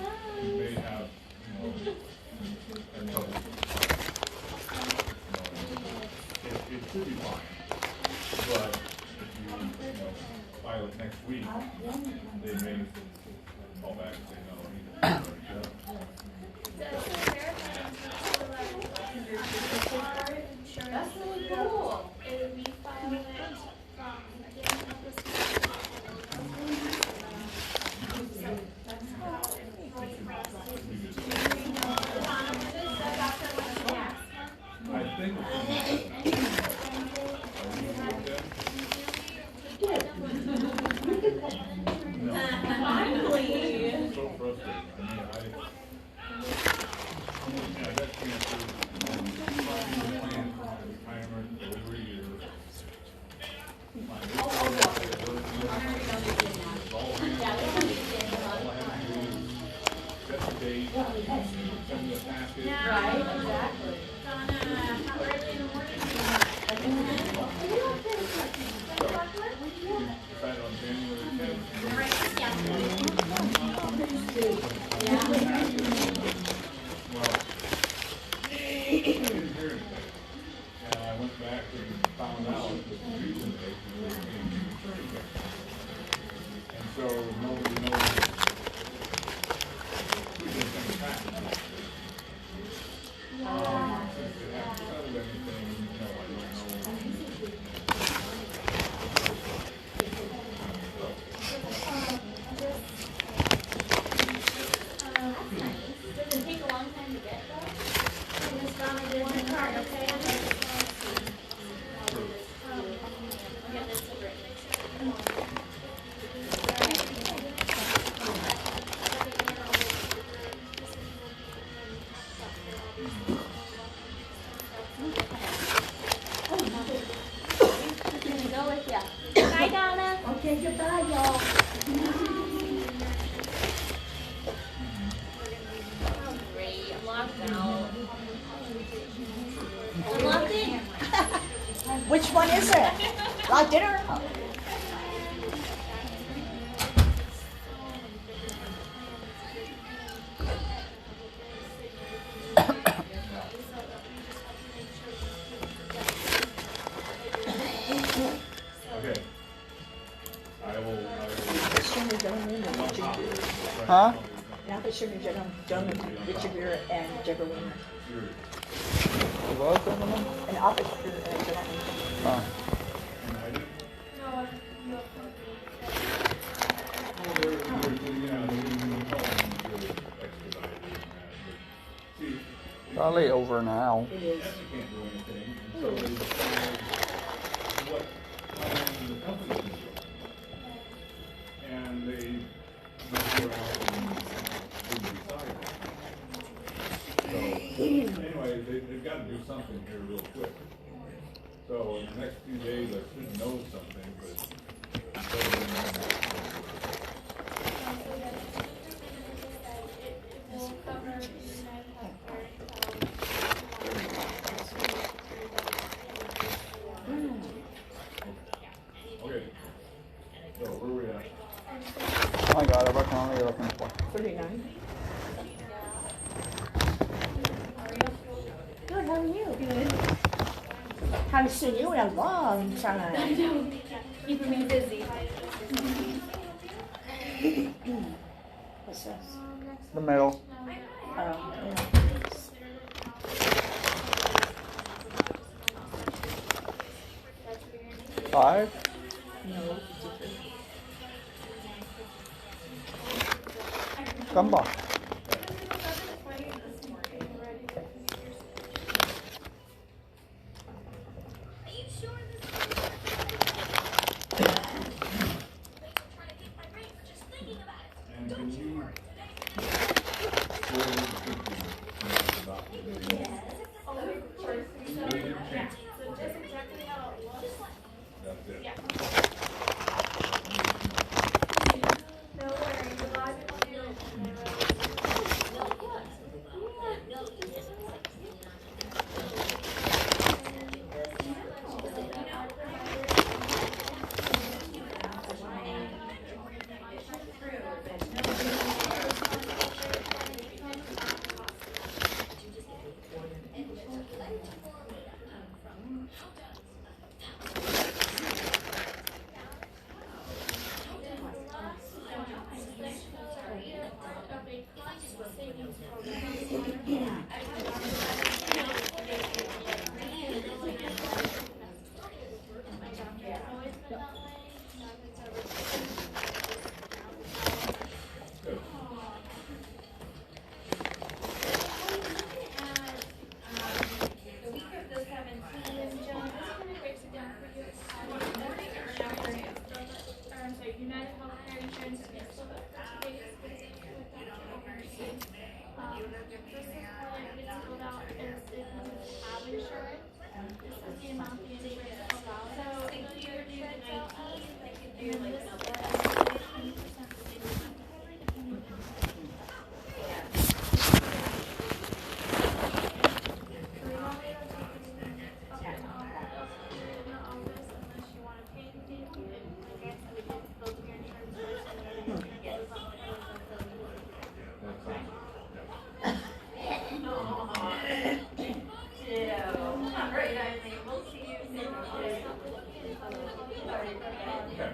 you may have, a couple. It should be fine, but if you, file it next week, they may call back and say no. That's really cool. We file it I think. Finally. So frustrating. I got cancer, trying to plan for my retirement for over a year. My all I had to do is set the date, send the packet. Right, exactly. Donna, how early in the morning do you want? Decided on January 10th. Right, yeah. Well, I didn't hear anything. And I went back and found out that the reason they Okay, goodbye, y'all. Oh, great. I'm locked out. I'm locked in. Which one is it? Like dinner? Okay. I will. Sugar gentleman and Richard Gere. Huh? Now the sugar gentleman, Richard Gere and Deborah Winger. What, gentlemen? An office gentleman. Oh. Probably over now. It is. And they went around and didn't decide. So anyway, they've got to do something here real quick. So in the next few days, I should know something, but. Okay. So where are we at? Oh my god, what one are you looking for? 39. Good, how are you? Good. Haven't seen you in a long time. Keeping me busy. What's this? The middle. Yeah. 5? No, 53. Come back. And can you That's it. Good. United Healthcare Insurance is still the biggest emergency. This is when it gets filled out is if you have insurance. This is the amount the insurance filled out. So if you do the tell us, they can do like this is 20% Okay.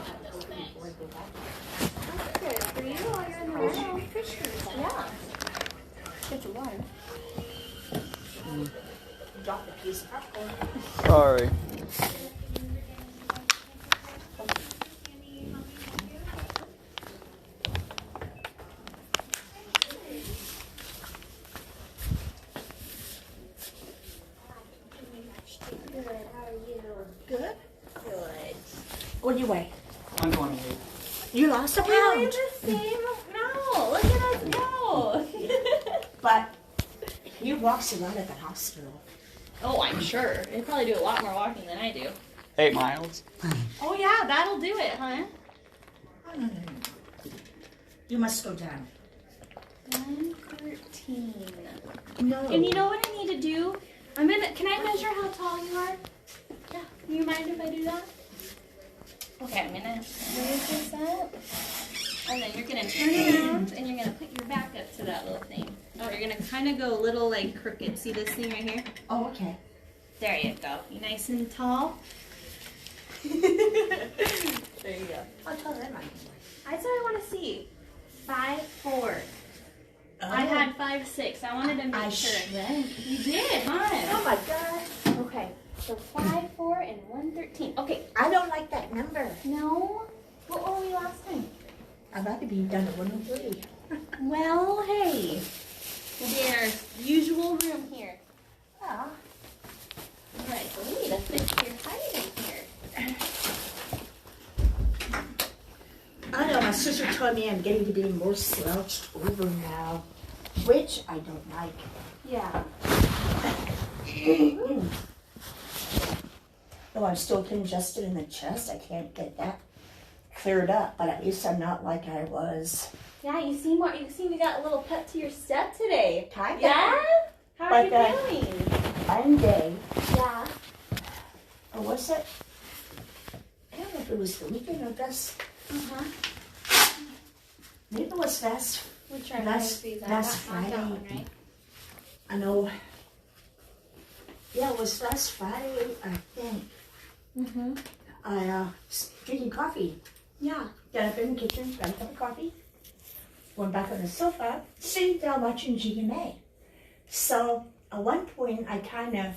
at this thing. That's good for you while you're in the room. Yeah. Get your water. Drop the piece of popcorn. Sorry. Good. How are you? Good. Good. What do you weigh? 128. You lost a We weigh pound. the same. No, look at us go. But he walks around at the hospital. Oh, I'm sure. They probably do a lot more walking than I do. 8 miles. Oh yeah, that'll do it, huh? You must go down. 113. No. And you know what I need to do? Can I measure how tall you are? Yeah. Do you mind if I do that? Okay, I'm gonna raise this up. And then you're gonna turn around and you're gonna put your back up to that little thing. Or you're gonna kind of go a little like crooked. See this thing right here? Oh, okay. There you go. You nice and tall. There you go. How tall am I? That's what I want to see. 5'4". I had 5'6". I wanted to make I sure. shrank. You did, huh? Oh my God. Okay, so 5'4" and 113. Okay, I don't like that number. no. What were we last time? I'd rather be done at 103. Well, hey. We'll be in our usual room here. Yeah. Alright, so we need to fix your height in here. I know, my sister told me I'm getting to be more slouched over now, which I don't like. Yeah. Though I'm still congested in the chest, I can't get that cleared up, but at least I'm not like I was. Yeah, you seem you got a little pep to your step today. Kinda. Yeah? How are Like you that. feeling? Monday, Yeah. or was it? I don't know if it was the weekend or just, Uh-huh. maybe it was last, Which are Last- nice. last That one, Friday. right? I know, yeah, it was last Friday, I think. Mm-hmm. I was drinking coffee. Yeah. Got up in the kitchen, got a cup of coffee, went back on the sofa, sitting down watching GMA. So at one point, I kind of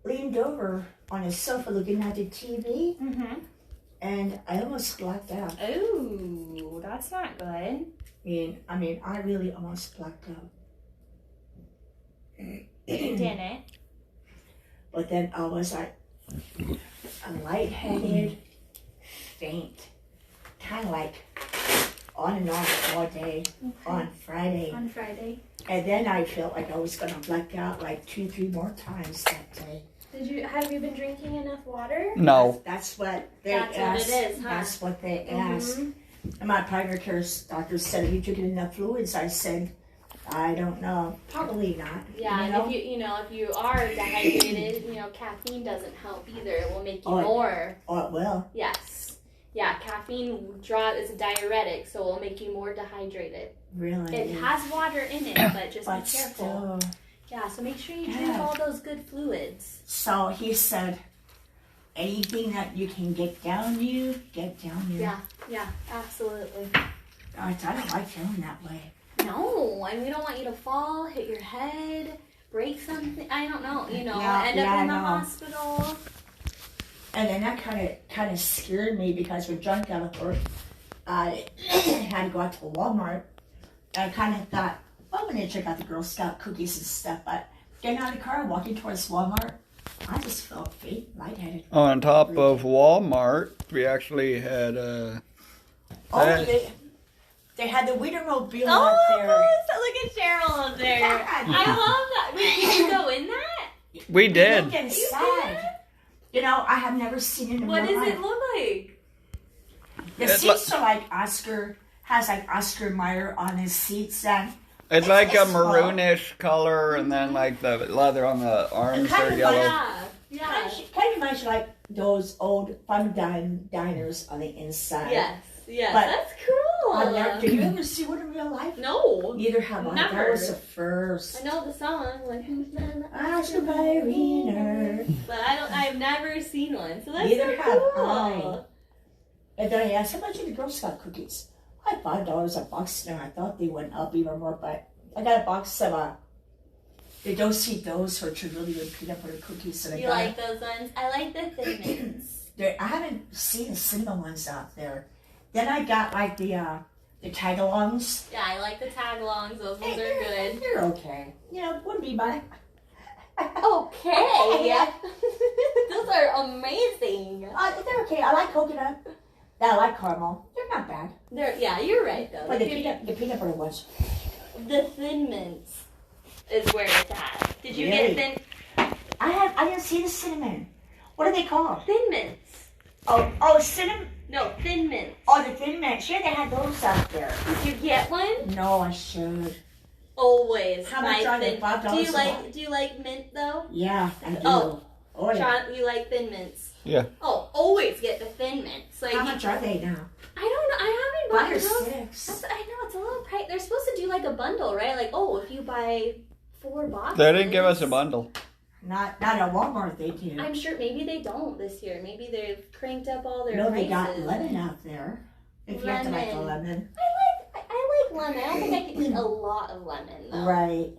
leaned over on a sofa looking at the TV, Mm-hmm. and I almost blacked out. Oh, that's not good. I mean, I really almost blacked out. You didn't. But then I was like, lightheaded, faint, kind of like on and off all day on Friday. On Friday. And then I felt like I was gonna black out like 2-3 more times that day. Have you been drinking enough water? No. That's what they That's what asked. it is, huh? That's what they asked. Mhm. And my primary care doctor said, "Have you drinking enough fluids?" I said, "I don't know. Probably not." Yeah, You know? and if you are dehydrated, caffeine doesn't help either. It will make you Oh, more. Oh, it will. Yes. Yeah, caffeine is a diuretic, so it will make you more dehydrated. Really. It has water in it, but just But be careful. still. Yeah, so make sure you drink Yeah. all those good fluids. So he said, anything that you can get down you, get down you. Yeah, absolutely. I don't like feeling that way. No, and we don't want you to fall, hit your head, break something. I don't know, Yeah, end up yeah, in the I know. hospital. And then that kind of scared me because when John got off work, I had to go out to Walmart. I kind of thought, well, I'm going to check out the Girl Scout cookies and stuff. But getting out of the car, walking towards Walmart, I just felt faint, lightheaded. On top of Walmart, we actually had They had the Wienermobile Oh, out there. look at Cheryl up there. Yeah. I love that. Wait, did you go in that? we did. Look inside. You know, I have never seen it in What my does life. it look like? The It's seats are like has like Oscar Mayer on his seats, and It's like a it's small. maroonish color, and then like the leather on the arms kind are of yellow. Yeah. kind of much like those old fun diners on the inside. Yes. But That's cool. Did you ever see one in real life? No. Neither have I. That Never. was the first. I know the song, like who's that? Oscar Mayer Wiener. But I've never seen one, so that's Neither so have cool. I. And then I asked, how much are the Girl Scout cookies? I $5 a box now. I thought they went up even more, but I got a box of they don't see those, which are really good peanut butter cookies. And You like those ones? I like the Thin Mints. I haven't seen the cinnamon ones out there. Then I got like the tag-alongs. Yeah, I like the tag-alongs. Those ones are good. They're okay. You know, wouldn't be mine. Okay. Those are amazing. They're okay. I like coconut. I like caramel. They're not bad. Yeah, you're right though. But the peanut butter ones. The Thin Mints is where it's at. Did you Really? get Thin? I didn't see the cinnamon. What are they called? Thin Mints. Oh, cinnamon. No, Thin Mints. Oh, the Thin Mints. Yeah, they had those out there. Did you get one? No, I should. Always. How much are they? $5 Do you like mint though? Yeah, I do. Oh. Oh yeah. Sean, you like Thin Mints? Yeah. Oh, always get the Thin Mints. Like, How much are they now? I don't know. I haven't bought 5 or those. 6. I know it's a little price. They're supposed to do like a bundle, right? Like, oh, if you buy 4 boxes. They didn't give us a bundle. Not at Walmart. They do. I'm sure maybe they don't this year. Maybe they've cranked up all their No, prices. they got lemon out there. If you have to like the Lemon. lemon. I like lemon. I don't think I can eat a lot of lemon though. Right.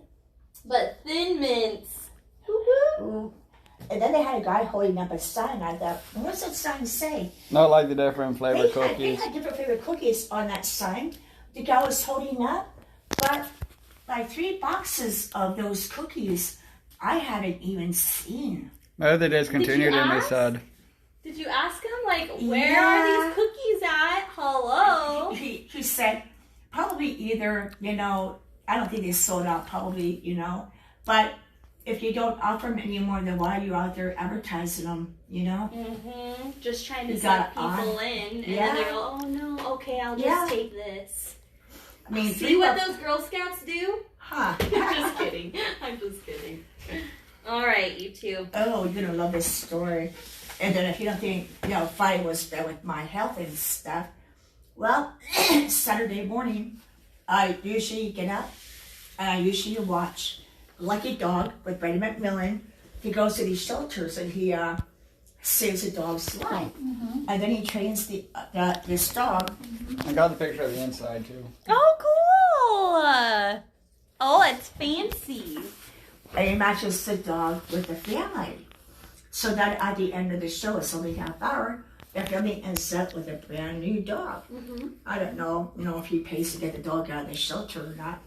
But Thin Mints. Ooh. And then they had a guy holding up a sign. I thought, what's that sign say? Not like the different flavor They cookies. had different favorite cookies on that sign. The guy was holding up, but like 3 boxes of those cookies I haven't even seen. Maybe they discontinued you and they ask? said. Did you ask him like where Yeah. are these cookies at? Hello. He said, probably either, you know, I don't think they sold out, probably, you know, but if you don't offer them anymore, then why are you out there advertising them, you know? Just trying to You suck got people on. in, and Yeah. then they go, "Oh no, okay, I'll just Yeah. take this." I mean, See what those Girl Scouts do? Huh. I'm just kidding. I'm just kidding. All right, you two. Oh, you're gonna love this story. And then if you don't think, you know, Friday was bad with my health and stuff, well, Saturday morning, I usually get up and I usually watch Lucky Dog with Brady McMillan. He goes to these shelters and he saves a dog's life. And then he trains this dog. I got the picture of the inside too. Oh, cool. Oh, it's fancy. And he matches the dog with the family. So that at the end of the show, it's only half hour, the family ends up with a brand new dog. I don't know, if he pays to get the dog out of the shelter or not.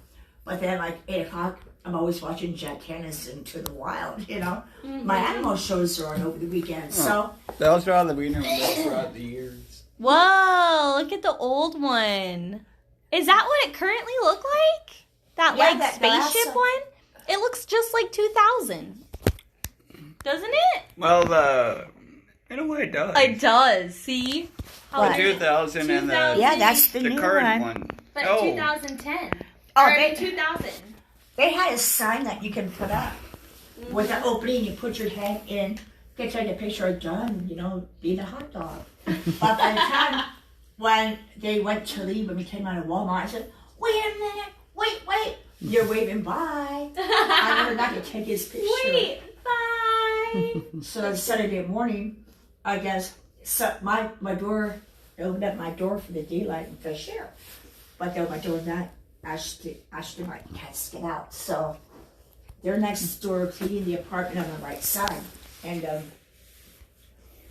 But then like 8 o'clock, I'm always watching Jack Hanna's Into the Wild, you know. My animal shows are on over the weekend. So They also have the wiener ones throughout the years. Whoa, look at the old one. Is that what it currently look like? That Yeah, like that spaceship last- one? It looks just like 2000. Doesn't it? Well, in a way it does. It does, see? The 2000 and the, yeah, that's the the new current one. one. But Oh. 2010. Oh, or they- 2000. They had a sign that you can put up with the opening. You put your head in, get like a picture of John, being a hot dog. But by the time when they went to leave and we came out of Walmart, I said, "Wait a minute, wait, you're waving bye." I never got to take his picture. Wait, bye. So on Saturday morning, I guess my door, I opened up my door for the daylight and fresh air, but then my door not. Ashley, my cats get out. So they're next door cleaning the apartment on the right side. And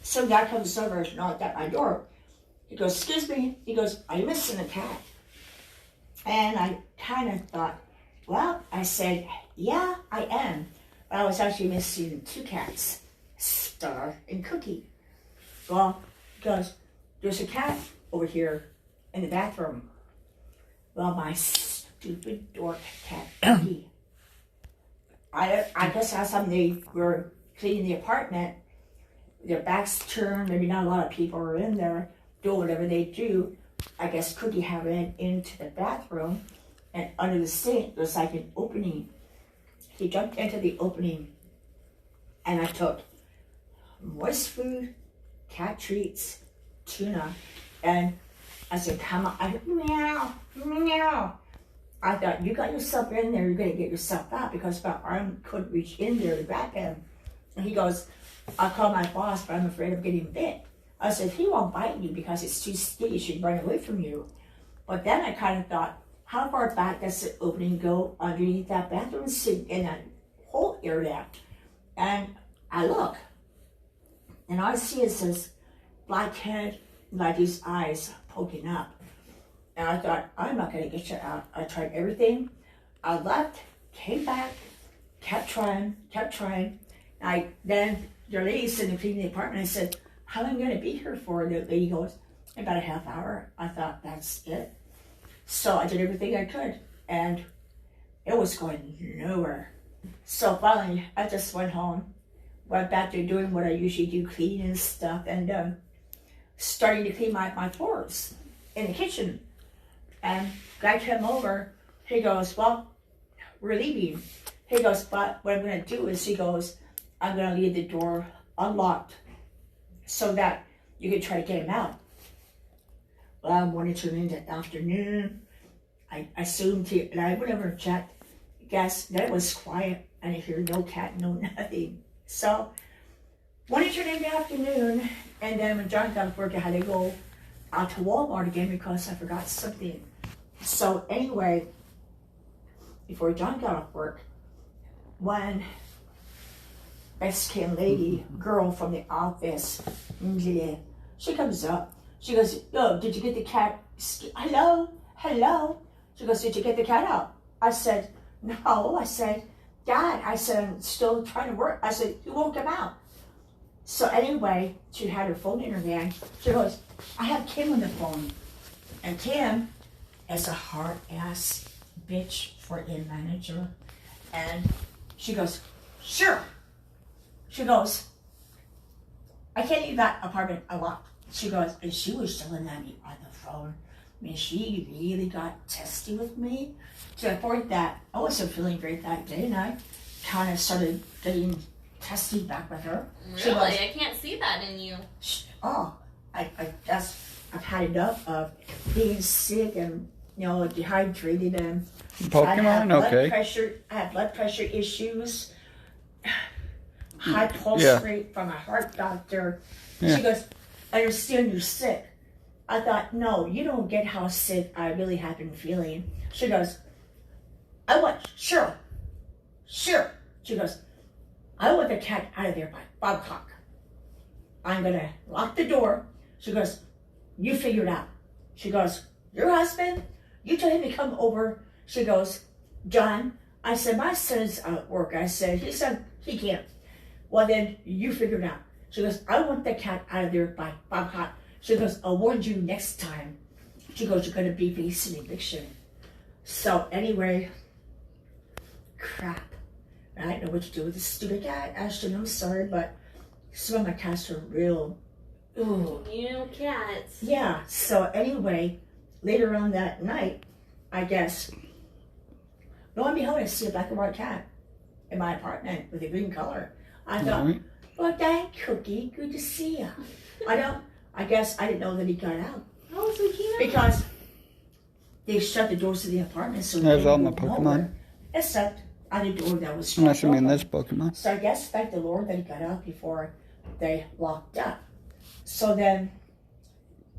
some guy comes over and knocked at my door. He goes, "Excuse me." He goes, "Are you missing a cat?" And I kind of thought, well, I said, "Yeah, I am." But I was actually missing 2 cats, Star and Cookie. Well, he goes, "There's a cat over here in the bathroom." Well, my stupid dork cat, Cookie. I guess last time they were cleaning the apartment, their backs turned, maybe not a lot of people were in there doing whatever they do. I guess Cookie had ran into the bathroom, and under the sink, there was like an opening. He jumped into the opening, and I took moist food, cat treats, tuna, and I said, "Come on," meow. I thought, you got yourself in there, you're going to get yourself out, because my arm couldn't reach in there to grab him. And he goes, "I'll call my boss, but I'm afraid of getting bit." I said, he won't bite you because it's too skinny. He should run away from you. But then I kind of thought, how far back does the opening go underneath that bathroom sink in that whole area? And I look, and I see it says black head, like his eyes poking up. And I thought, I'm not going to get you out. I tried everything. I left, came back, kept trying. Then the lady sitting cleaning the apartment, I said, how long am I going to be here for? The lady goes, about a half hour. I thought, that's it. So I did everything I could, and it was going nowhere. So finally, I just went home, went back to doing what I usually do, cleaning and stuff, and starting to clean my floors in the kitchen. And guy came over, he goes, well, we're leaving. He goes, but what I'm going to do is, he goes, I'm going to leave the door unlocked so that you can try to get him out. Well, morning turned into afternoon. I assumed and I went over and checked. Guess that it was quiet. I didn't hear no cat, no nothing. So, morning turned into afternoon, and then when John got off work, I had to go out to Walmart again because I forgot something. So anyway, before John got off work, when Mexican lady, girl from the office, she comes up. She goes, yo, did you get the cat? Hello. She goes, did you get the cat out? I said, no. I said, Dad, I said, I'm still trying to work. I said, he won't come out. So anyway, she had her phone in her hand. She goes, I have Kim on the phone. And Kim is a hard-ass bitch for a manager. And she goes, sure. She goes, I can't leave that apartment unlocked. She goes, and she was yelling at me on the phone. I mean, she really got testy with me to the point that I wasn't feeling great that day, and I kind of started getting testy back with her. Really? Goes, I can't see that in you. I guess I've had enough of being sick and, dehydrated, and Pokemon, okay. I have blood pressure issues, high pulse rate from a heart doctor. Yeah. She goes, I understand you're sick. I thought, no, you don't get how sick I really have been feeling. She goes, sure. She goes, I want the cat out of there by 5 o'clock. I'm going to lock the door. She goes, you figure it out. She goes, your husband, you told him to come over. She goes, John, I said, my son's at work. I said, he can't. Well, then you figure it out. She goes, I want the cat out of there by 5 o'clock. She goes, I'll warn you next time. She goes, you're going to be facing eviction. So anyway, crap. I didn't know what to do with this stupid cat. Ashton, I'm sorry, but some of my cats are real. Ooh. Cats. Yeah, so anyway, later on that night, I guess, lo and behold, I see a black and white cat in my apartment with a green color. I thought, well, thank Cookie, good to see you. I guess I didn't know that he got out. Oh, so cute. Because they shut the doors to the apartment, so There's all they my didn't go Pokemon. nowhere, except on the door that was shut. Unless you mean open. this Pokemon. So I guess thank the Lord that he got out before they locked up. So then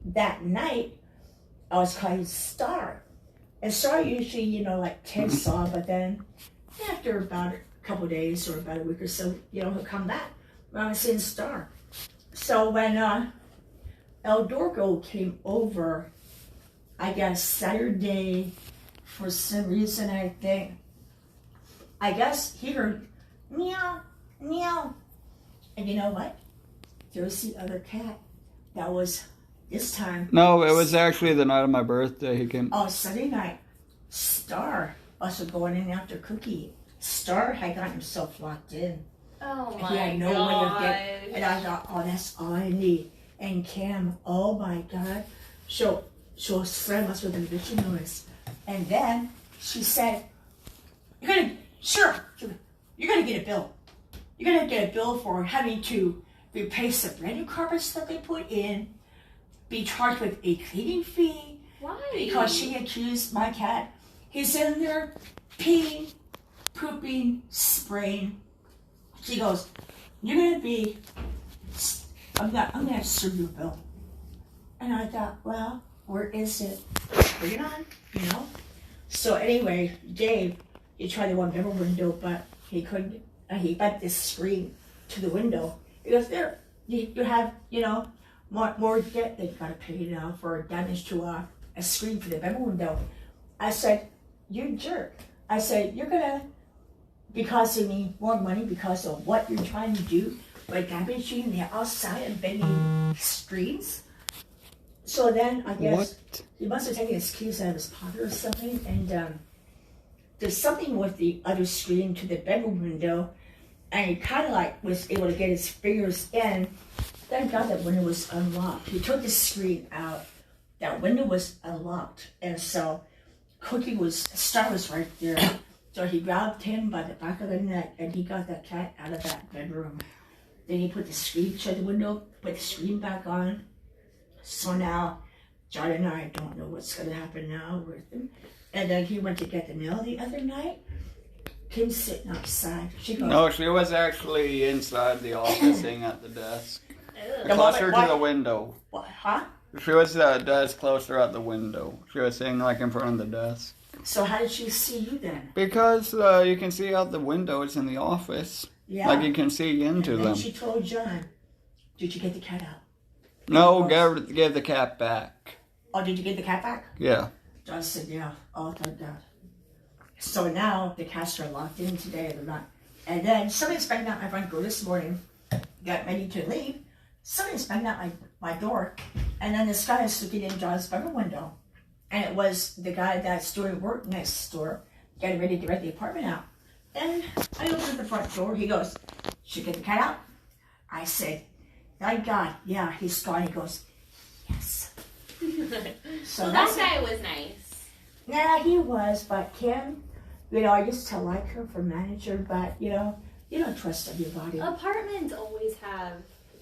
that night, I was calling Star. And Star usually, like Ted saw, but then after about a couple of days or about a week or so, he'll come back. I was seeing Star. So when El Dorgo came over, I guess Saturday, for some reason, I guess he heard meow, meow. And you know what? There was the other cat that was this time. No, it was actually the night of my birthday he came. Oh, Sunday night. Star also going in after Cookie. Star had gotten himself locked in. Oh my He had no way of getting. And I thought, oh, that's all I need. And Cam, oh my God, she'll slam us with an eviction notice. And then she said, you're gonna get a bill. You're gonna get a bill for having to replace the brand new carpets that they put in, be charged with a cleaning fee. Why? Because she accused my cat. He's in there peeing, pooping, spraying. She goes, you're gonna be I'm gonna serve you a bill. And I thought, well, where is it? Bring it on, you know? So anyway, Dave, he tried the one bedroom window, but he couldn't. He got this screen to the window. He goes, there, you have, you know, more debt that you gotta pay now for damage to a screen for the bedroom window. I said, you jerk. I said, you're gonna, because you need more money because of what you're trying to do by damaging the outside and bending screens. So then I guess he must have taken his keys out of his pocket or something, and there's something with the other screen to the bedroom window, and he kind of like was able to get his fingers in. Thank God that window was unlocked. He took the screen out. That window was unlocked, and so Star was right there. So he grabbed him by the back of the neck, and he got that cat out of that bedroom. Then he put the screen, shut the window, put the screen back on. So now, John and I don't know what's going to happen now with him. And then he went to get the mail the other night. Kim's sitting outside. She goes, No, she was actually inside the office sitting at the desk. The Closer moment- to the window. what, huh? She was at the desk closer at the window. She was sitting like in front of the desk. So how did she see you then? Because you can see out the windows in the office. Yeah. Like you can see into And then them. she told John, did you get the cat out? No, give the cat back. Oh, did you get the cat back? Yeah. John said, yeah. Oh, thank God. So now the cats are locked in today. They're not. And then somebody's banging out my front door this morning. Got ready to leave. Somebody's banging out my door. And then this guy is looking in John's bedroom window. And it was the guy that's doing work next door, getting ready to rent the apartment out. And I opened the front door. He goes, should you get the cat out? I said, thank God. Yeah, he's gone. He goes, yes. So Well, that's that guy was nice. Yeah, he was, but Kim, you know, I used to like her for manager, but you know, you don't trust everybody. Apartments always have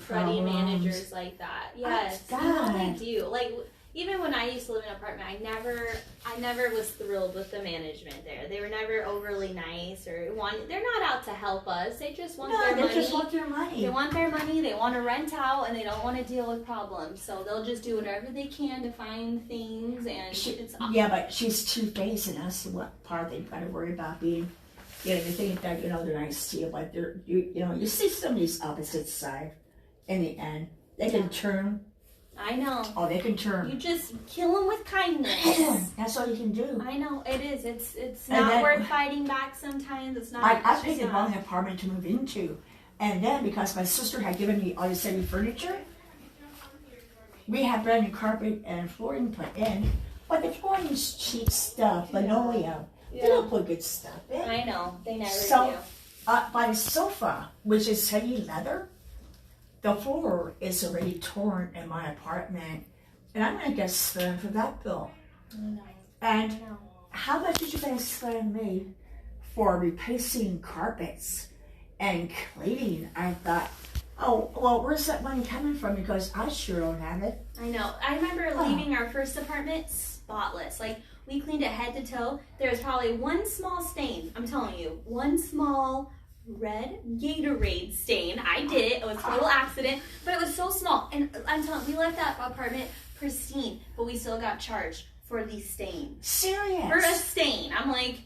cruddy Problems. managers like that. Yes, Oh, you know God. they do. Like even when I used to live in an apartment, I never was thrilled with the management there. They were never overly nice or they're not out to help us. They just want their they money. just want their money. They want their money, they want to rent out, and they don't want to deal with problems. So they'll just do whatever they can to find things, and it's Yeah, but she's two-faced, and that's what part they've got to worry about being. You know, they think that, you know, they're nice to you, but you know, you see somebody's opposite side. In the end, they can turn. I know. Oh, they can turn. You just kill them with kindness. That's all you can do. I know it is. It's And not then- worth fighting back. Sometimes it's not. I it's just picked the not. wrong apartment to move into. And then because my sister had given me all this heavy furniture, we had brand new carpet and flooring put in. But the flooring is cheap stuff, linoleum. They don't put good stuff in. I know they never So, do. by the sofa, which is heavy leather, the floor is already torn in my apartment. And I'm going to get slammed for that bill. I know. And I know. how much did you guys slam me for replacing carpets and cleaning? I thought, oh, well, where's that money coming from? Because I sure don't have it. I know. I remember leaving our first apartment spotless. Like we cleaned it head to toe. There was probably one small stain. I'm telling you, one small red Gatorade stain. I did it. It was a total accident, but it was so small. And I'm telling you, we left that apartment pristine, but we still got charged for the stain. Serious? For a stain. I'm like,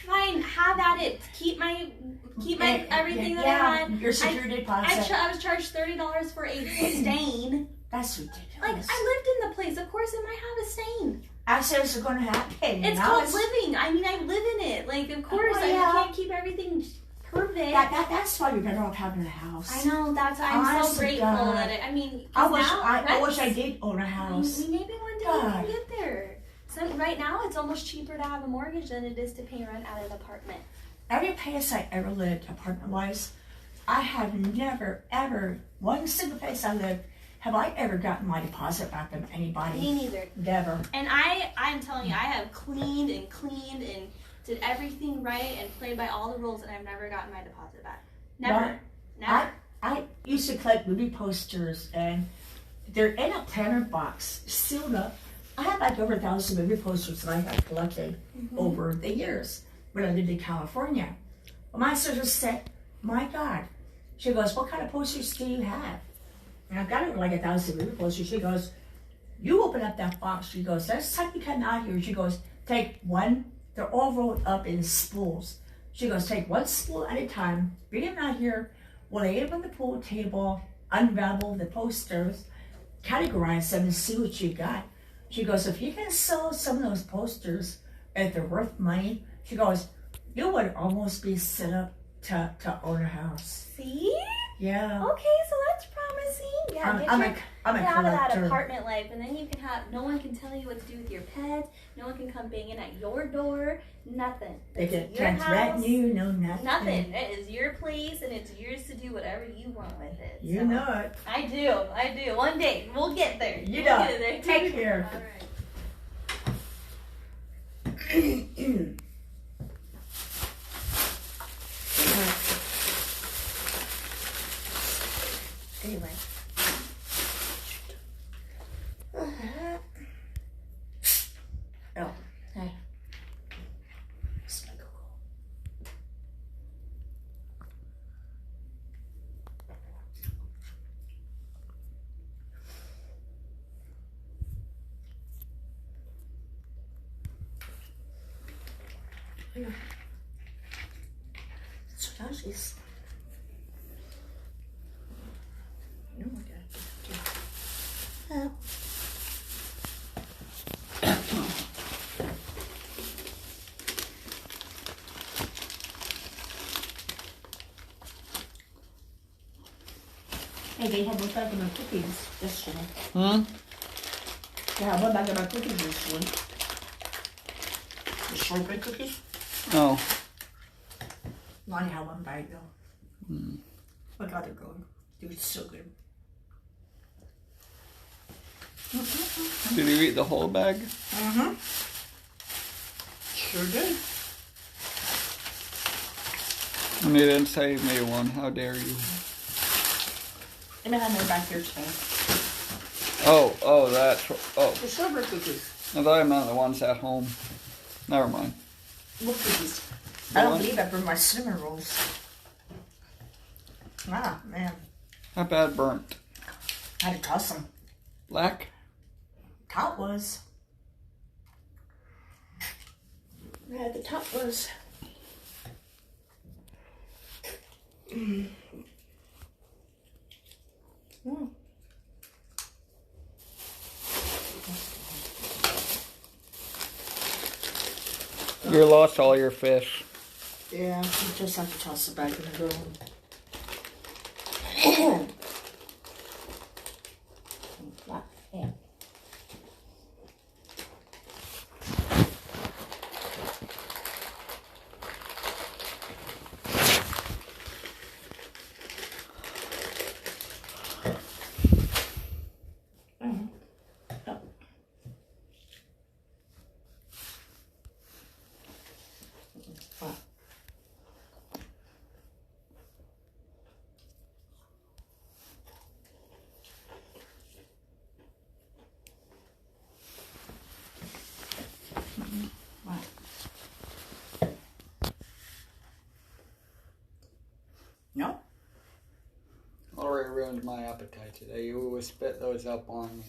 fine, have at it. Keep my everything that I had. Your security deposit. I was charged $30 for a stain. That's ridiculous. Like, I lived in the place. Of course, it might have a stain. Accidents are going to happen. It's now called living. I mean, I live in it. Like, of course, Oh, yeah. I can't keep everything perfect. That's why you're better off having a house. I know. I'm Honest so to grateful God. that I mean, I 'cause wish now I wish I rents- did own a house. Maybe one day we can get there. So right now, it's almost cheaper to have a mortgage than it is to pay rent out of an apartment. Every place I ever lived, apartment-wise, I have never, ever, one single place I lived, have I ever gotten my deposit back from anybody? Me neither. Never. And I'm telling you, I have cleaned and did everything right and played by all the rules, and I've never gotten my deposit back. Never. Never. I used to collect movie posters, and they're in a planter box, sealed up. I had like over 1,000 movie posters that I had collected over the years when I lived in California. Well, my sister said, my God. She goes, what kind of posters do you have? And I got her like 1,000 meatballs. She goes, you open up that box. She goes, next time you come out here, she goes, take one. They're all rolled up in spools. She goes, take one spool at a time, bring them out here, we'll lay them on the pool table, unravel the posters, categorize them and see what you got. She goes, if you can sell some of those posters if they're worth money, she goes, you would almost be set up to own a house. See? Yeah. Okay, so that's promising. Yeah, I'm get a out of that collector. apartment life, and then you can have, no one can tell you what to do with your pets, no one can come banging at your door, nothing. They It's can't threaten you, no nothing. Nothing. It is your place, and it's yours to do whatever you want with it. You So, know it. I do. One day, we'll get there. You We'll know get it. there. Take care. All right. Anyway. Oh, hey. It's my Google. So now she's. No, I gotta get Hey, they had one bag of my cookies yesterday. They had one bag of my cookies yesterday. The shortbread cookies? Oh. Lonnie had one bag though. I got it going. It was so good. Did you eat the whole bag? Sure did. And you didn't save me one. How dare you? I mean, I know back here today. Oh, that's... Oh, The shortbread cookies. I thought I meant the ones at home. Never mind. What cookies? I don't believe I burned my cinnamon rolls. Ah, man. Not bad burnt. I had to toss them. Black? Top was. Yeah, the top was. You lost all your fish. Yeah, you just have to toss it back in the grill. Yeah. No? Already ruined my appetite today. You always spit those up on me.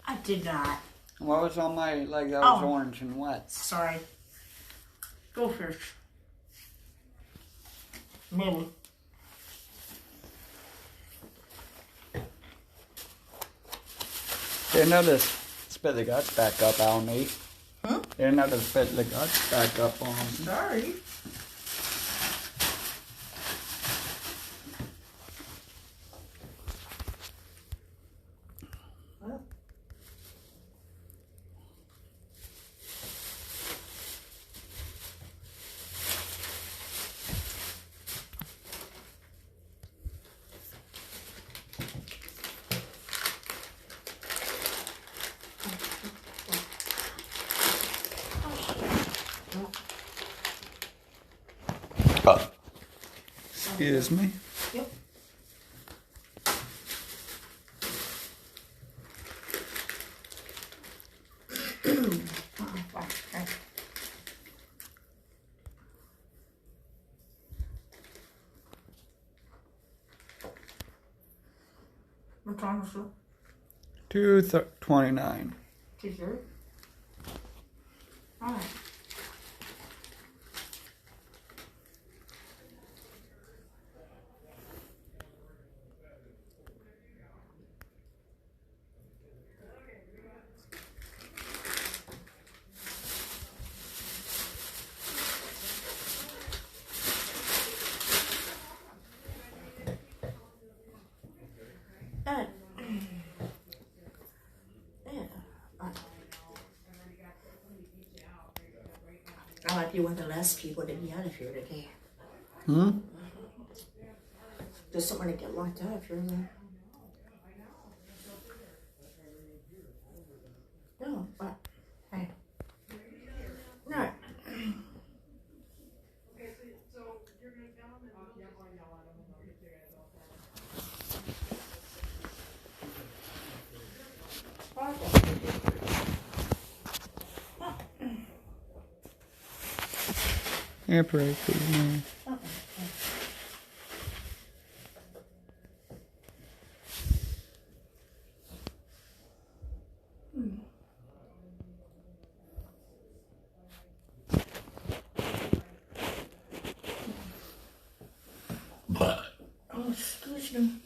I did not. What was on my leg that was Oh. orange and wet? Sorry. Go first. Maybe. Didn't know to spit the guts back up on me. Huh? Didn't know to spit the guts back up on me. Sorry. Excuse me. Yep. 少少说？ $2.29. 这是。All right. I might be one of the last people to be out of here today. Just don't want to get locked out if you're in there. No, but hey. No. Yeah, pretty cool. Yeah. Oh, excuse me.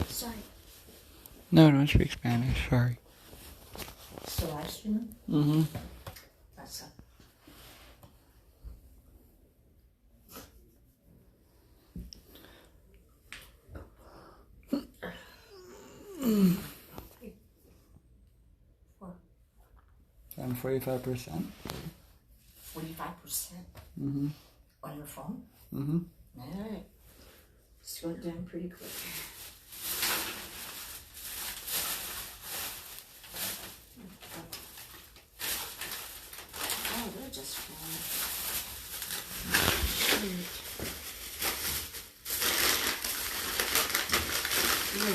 Sorry. No, don't speak Spanish. Sorry. Still live streaming? Mm-hmm. That's And 45%. 45%. Mm-hmm. On your phone? Mm-hmm. Alright. It's going down pretty quick. Oh, they're just fine. Shoot. Really?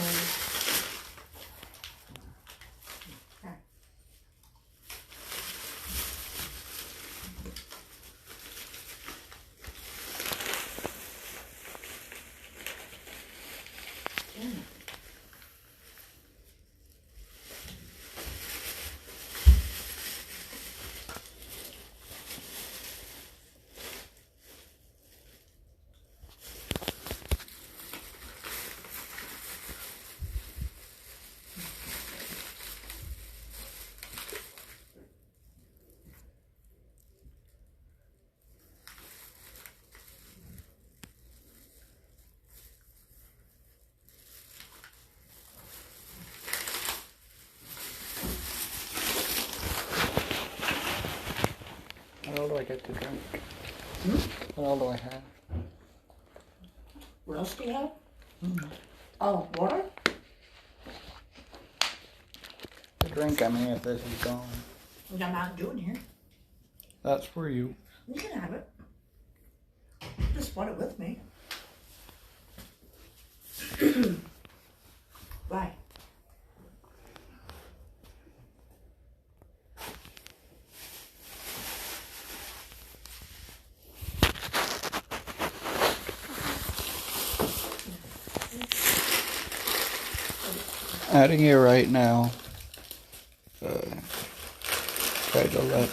There. Yeah. What all do I get to drink? What all do I have? What else do you have? Oh, water? The drink, I mean, if this is gone. We got Mountain Dew in here. That's for you. You can have it. Just want it with me. Right. Adding it right now. Try to let.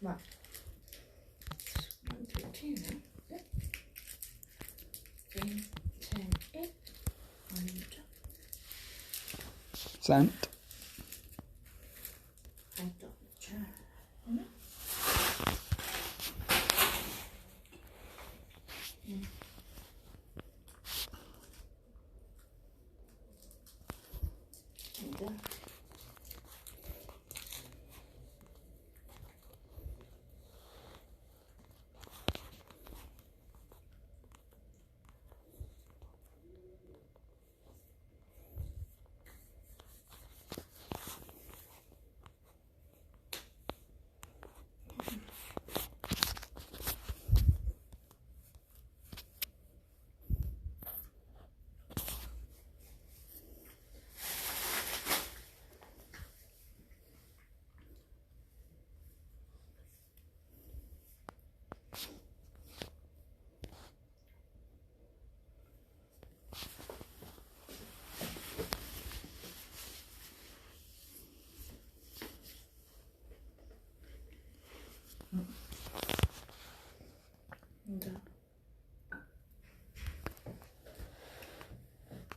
Come on. 1:15, huh? Yep. 3, 10, 8. Sent. I don't try.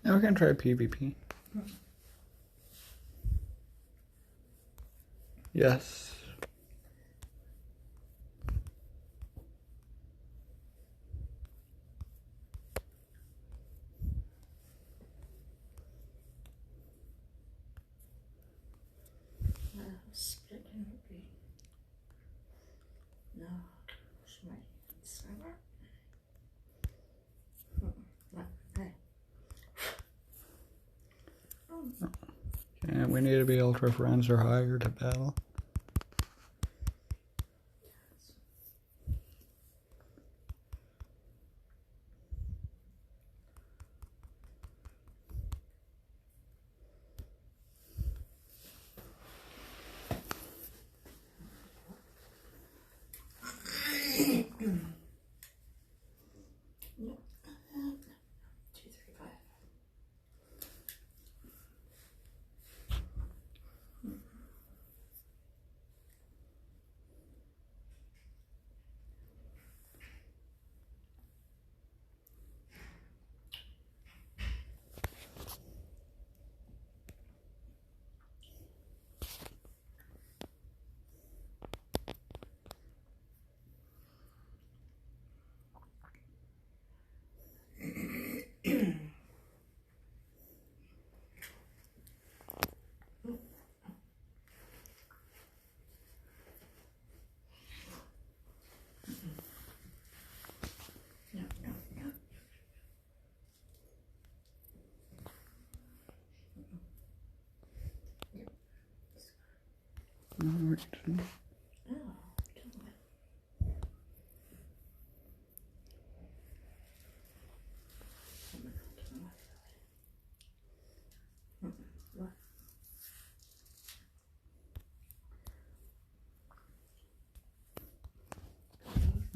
Yeah, we can try PvP. Yes. It can be. No, it's my server. Okay. And we need to be Ultra Friends or higher to battle.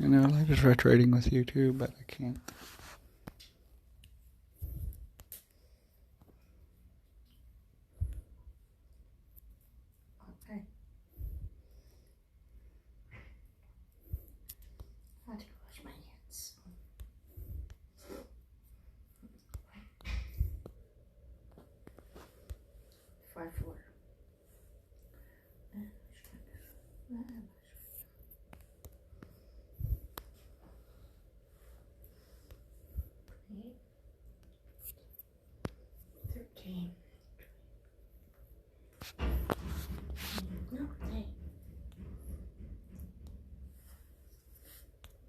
I know, I like to try trading with you too, but I can't. Okay. I have to wash my hands. 5-4. No, hey.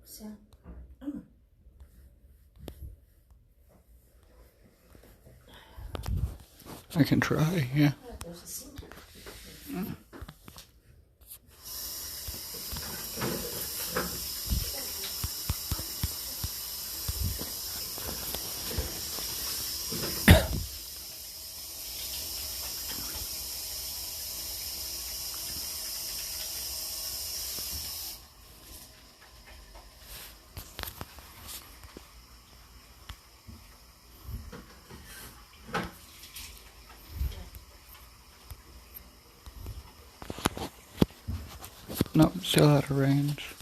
So, I can try, yeah. there's a sink. No, still out of range.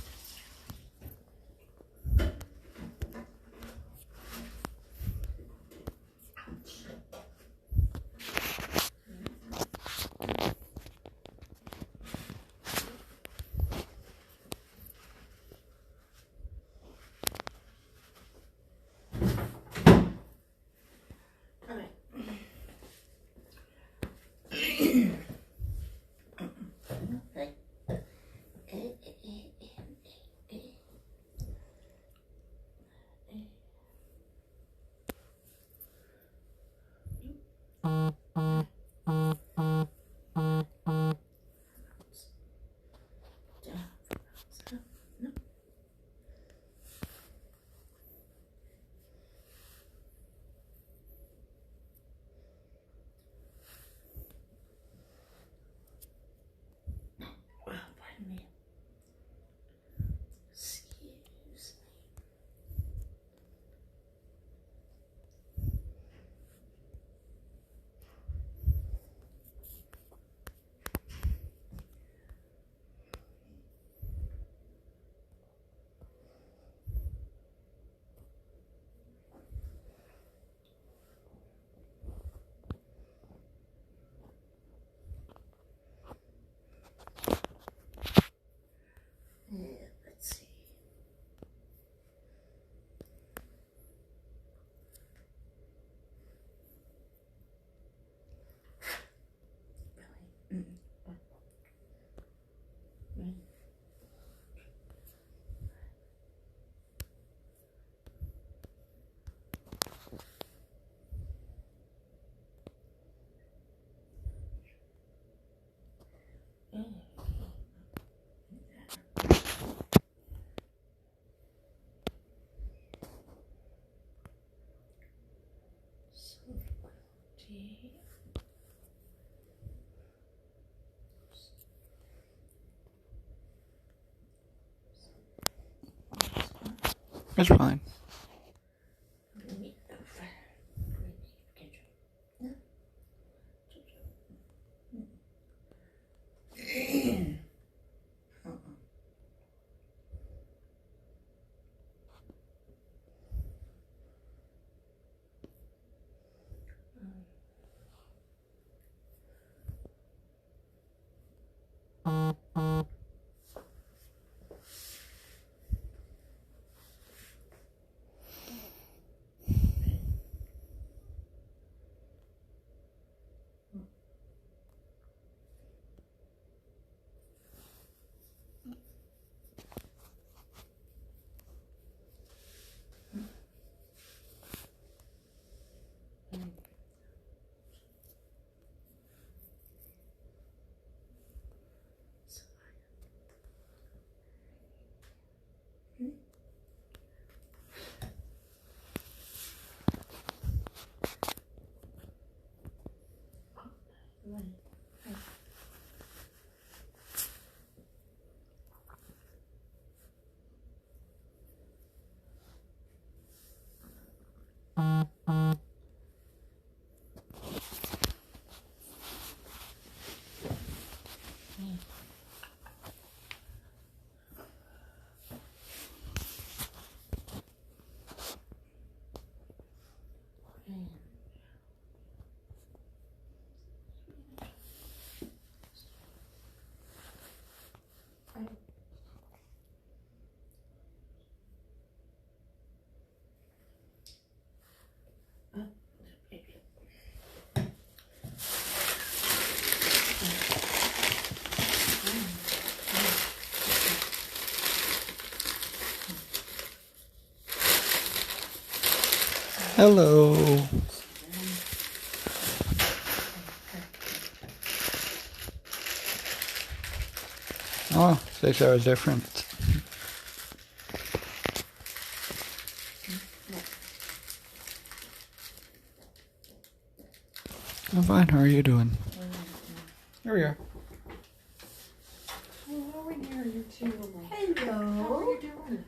It's fine. Hello. Oh, they said it was different. I'm fine. How are you doing? Here we are. Hello in here, you two. Hello. How are you doing?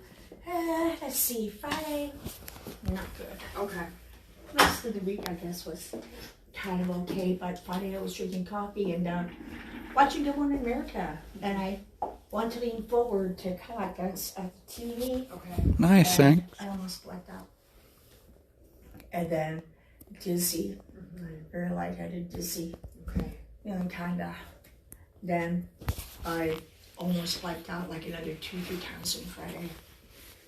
Let's see, Friday, not good. Okay. Rest of the week, I guess, was kind of okay, but Friday I was drinking coffee and watching Good Morning America, and I wanted to lean forward to kind of like glance at the TV. Okay. Nice, and thanks. I almost blacked out. And then dizzy, very lightheaded, dizzy, Okay. feeling kind of. Then I almost blacked out like another 2-3 times on Friday.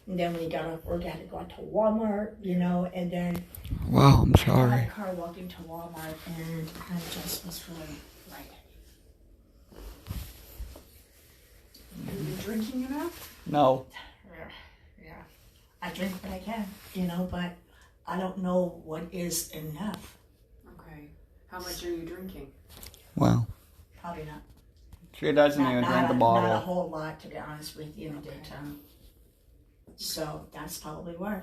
And then when he got off work, I had to go out to Walmart, and then Wow, I'm I had sorry. a car walking to Walmart, and I just was really lightheaded. Have you been drinking enough? No. Yeah, I drink what I can, but I don't know what is enough. Okay. How much are you drinking? Well, Probably not. she doesn't even drink a Not a bottle. whole lot, to be honest with you, in the daytime. So that's probably why.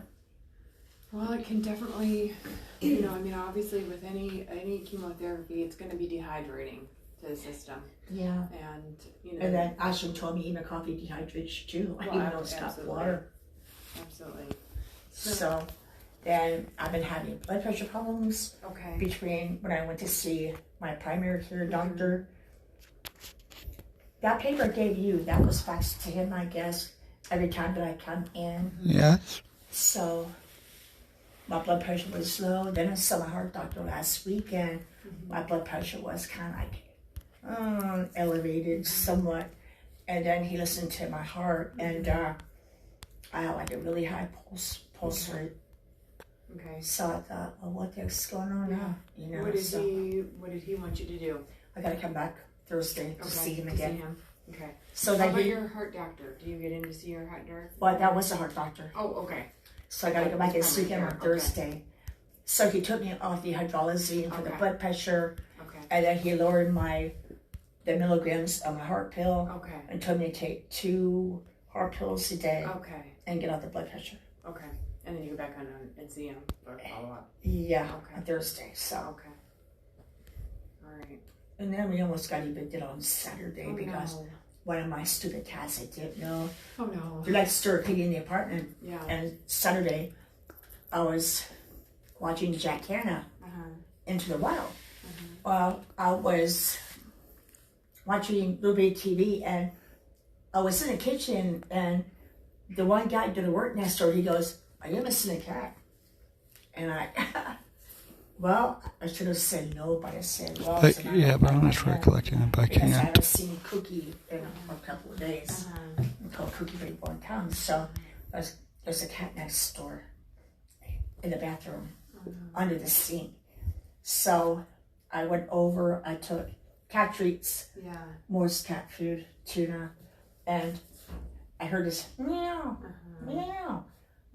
Well, it can definitely, obviously with any chemotherapy, it's going to be dehydrating to the system. Yeah. And, And then Ashley told me even coffee dehydrates too, Well, even though it's got absolutely. water. Absolutely. So then I've been having blood pressure problems Okay. between when I went to see my primary care doctor. That paper I gave you, that was faxed to him, I guess, every time that I come in. Yes. So my blood pressure was low. Then I saw my heart doctor last week, and my blood pressure was kind of like elevated somewhat. And then he listened to my heart, and I had like a really high pulse rate. Okay. So I thought, well, what the heck's going on now? What did he want you to do? I got to come back Thursday to see him again. Okay. So How that about your heart doctor? Do you get in to see your heart doctor? well, that was the heart doctor. Oh, okay. So I got to go back and see him on Okay. Thursday. So he took me off the hydrolysine for the Okay. blood pressure, Okay. and then he lowered the milligrams of my heart pill Okay. and told me to take 2 heart pills a day Okay. and get off the blood pressure. Okay. And then you go back on and see him for follow up. Yeah, Okay. on Thursday. So, Okay. All right. and then we almost got evicted on Saturday Oh, because no. one of my stupid cats I didn't know. Oh no. They like stir a pig in the apartment. Yeah. And Saturday, I was watching Jack Hanna Into the Wild. Well, I was watching Little Bit TV, and I was in the kitchen, and the one guy did the work next door. He goes, "Are you missing a cat?" And I, well, I should have said no, but I said, well, But, yeah, but I'm just recollecting it, but I because I can't. haven't seen Cookie in a couple of days. I called Cookie for one time. So there's a cat next door in the bathroom under the sink. So I went over, I took cat treats, Moore's cat food, tuna, and I heard this meow, meow.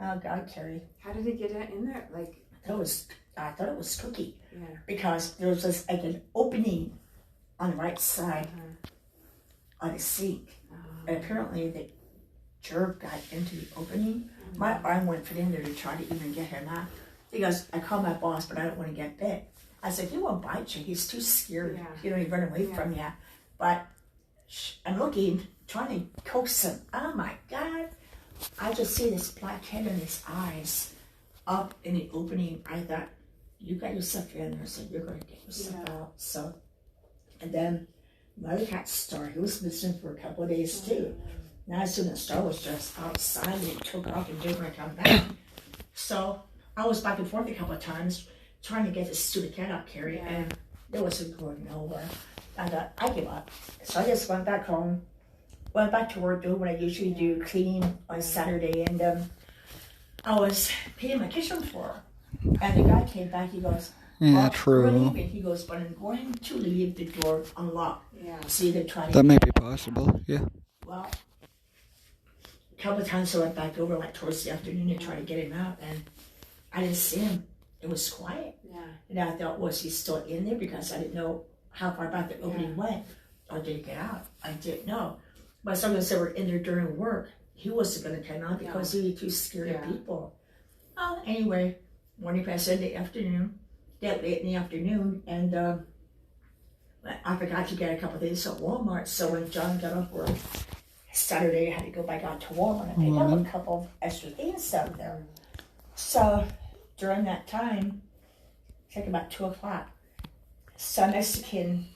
Oh God, Carrie. How did it get in there? Like, I thought it was Cookie. yeah. Because there was just like an opening on the right side of the sink. And apparently the gerb got into the opening. My arm went in there to try to even get him out. He goes, I called my boss, but I don't want to get bit. I said, he won't bite you. He's too scared. Yeah. You know, he'd run away from you. But I'm looking, trying to coax him. Oh my God. I just see this black head in his eyes up in the opening. I thought, you got yourself in there, so you're going to get yourself out. So, and then my other cat, Star, he was missing for a couple of days too. Now, as soon as Star was just outside, and he took off and didn't want to come back. So, I was back and forth a couple of times trying to get this stupid cat out, Carrie, and it wasn't going nowhere. I thought, I give up. So, I just went back home, went back to work, doing what I usually do, cleaning on Saturday, and I was painting my kitchen floor. And the guy came back, he goes, Yeah, "Oh, true. we're leaving." He goes, "But I'm going to leave the door unlocked." So you can try to That may be possible, yeah. Well, a couple of times I went back over like towards the afternoon to try to get him out, and I didn't see him. It was quiet. And I thought, was he still in there? Because I didn't know how far back the opening went. Or did he get out? I didn't know. But some of us that were in there during work, he wasn't going to come out because he was too scared of people. Oh, anyway, morning past in the afternoon, that late in the afternoon, and I forgot to get a couple of things at Walmart. So when John got off work Saturday, I had to go back out to Walmart and pick up a couple of extra things out there. So during that time, it's like about 2 o'clock, some Mexican.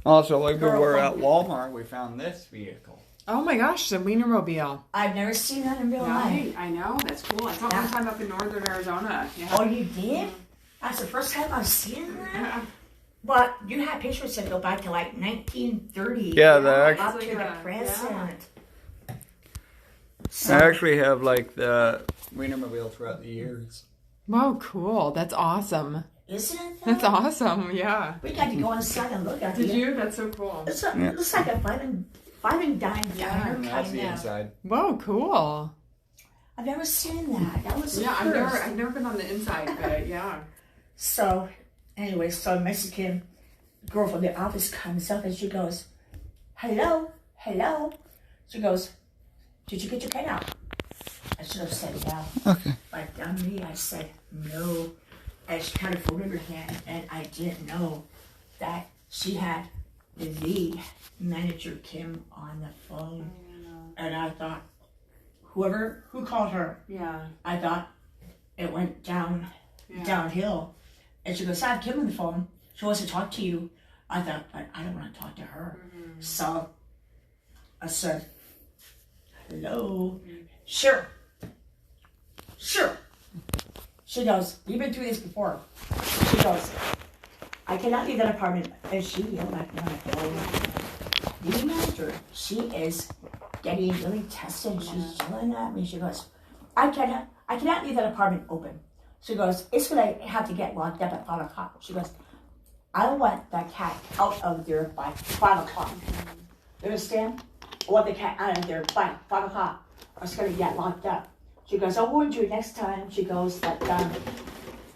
Also, like we were at Walmart, we found this vehicle. Oh my gosh, the Wienermobile. I've never seen that in real life. I know, that's cool. I saw it one time up in northern Arizona. Yeah. Oh, you did? That's the first time I've seen that? But you have pictures that go back to like 1930. Yeah, up to the present. So, I actually have like the Wienermobile throughout the years. Wow, cool. That's awesome. Isn't it? That's awesome, yeah. We got to go inside and look at it. Did you? That's so cool. It's looks like a five and dime diner And that's kind the of. inside. Whoa, cool. I've never seen that. That was the Yeah, first. I've never been on the inside, but yeah. So, anyway, so a Mexican girl from the office comes up and she goes, hello. She goes, did you get your pen out? I should have said yeah. Okay. But on me, I said no. And she had a phone in her hand, and I didn't know that she had the manager Kim on the phone. And I thought, who called her? Yeah. I thought it went downhill. And she goes, I have Kim on the phone. She wants to talk to you. I thought, but I don't want to talk to her. So I said, hello. Sure. She goes, you've been through this before. She goes, I cannot leave that apartment. And she yelled at me on the phone. The manager, she is getting really tested. She's yelling at me. She goes, I cannot leave that apartment open. She goes, it's going to have to get locked up at 5 o'clock. She goes, I want that cat out of there by 5 o'clock. You understand? I want the cat out of there by 5 o'clock. Or it's going to get locked up. She goes, I'll warn you next time. She goes, that,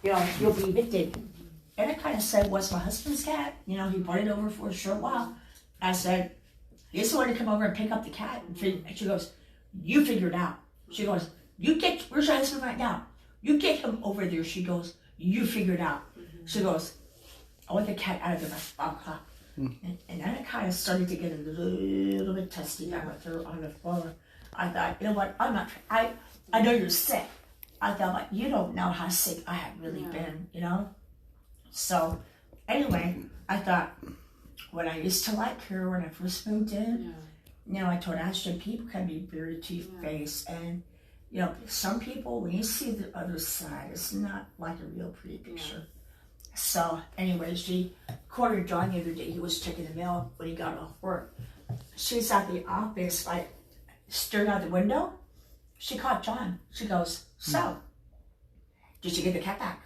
you'll be evicted. And I kind of said, what's my husband's cat? He brought it over for a short while. I said, he just wanted to come over and pick up the cat. And she goes, you figure it out. She goes, where's your husband right now? You get him over there. She goes, you figure it out. She goes, I want the cat out of there by 5 o'clock. And then it kind of started to get a little bit testy back with her on the phone. I thought, you know what, I know you're sick. I thought, like, you don't know how sick I have really been, you know? So, anyway, I thought, when I used to like her when I first moved in, you know, I told Ashton, people can be very two-faced. And, you know, some people, when you see the other side, it's not like a real pretty picture. So, anyway, she called John the other day. He was checking the mail when he got off work. She's at the office, like, staring out the window. She caught John. She goes, so, did you get the cat back?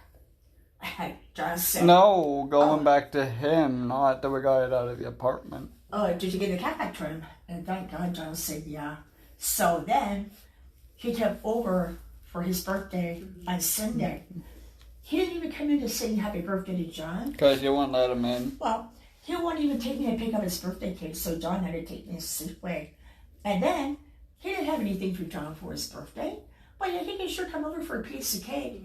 John said, No, going back to him, not that we got it out of the apartment. oh, did you get the cat back to him? And thank God John said, yeah. So then, he came over for his birthday on Sunday. He didn't even come in to sing happy birthday to John. Because you wouldn't let him in. Well, he wouldn't even take me to pick up his birthday cake, so John had to take me to Safeway. And then, he didn't have anything for John for his birthday, but he could sure come over for a piece of cake.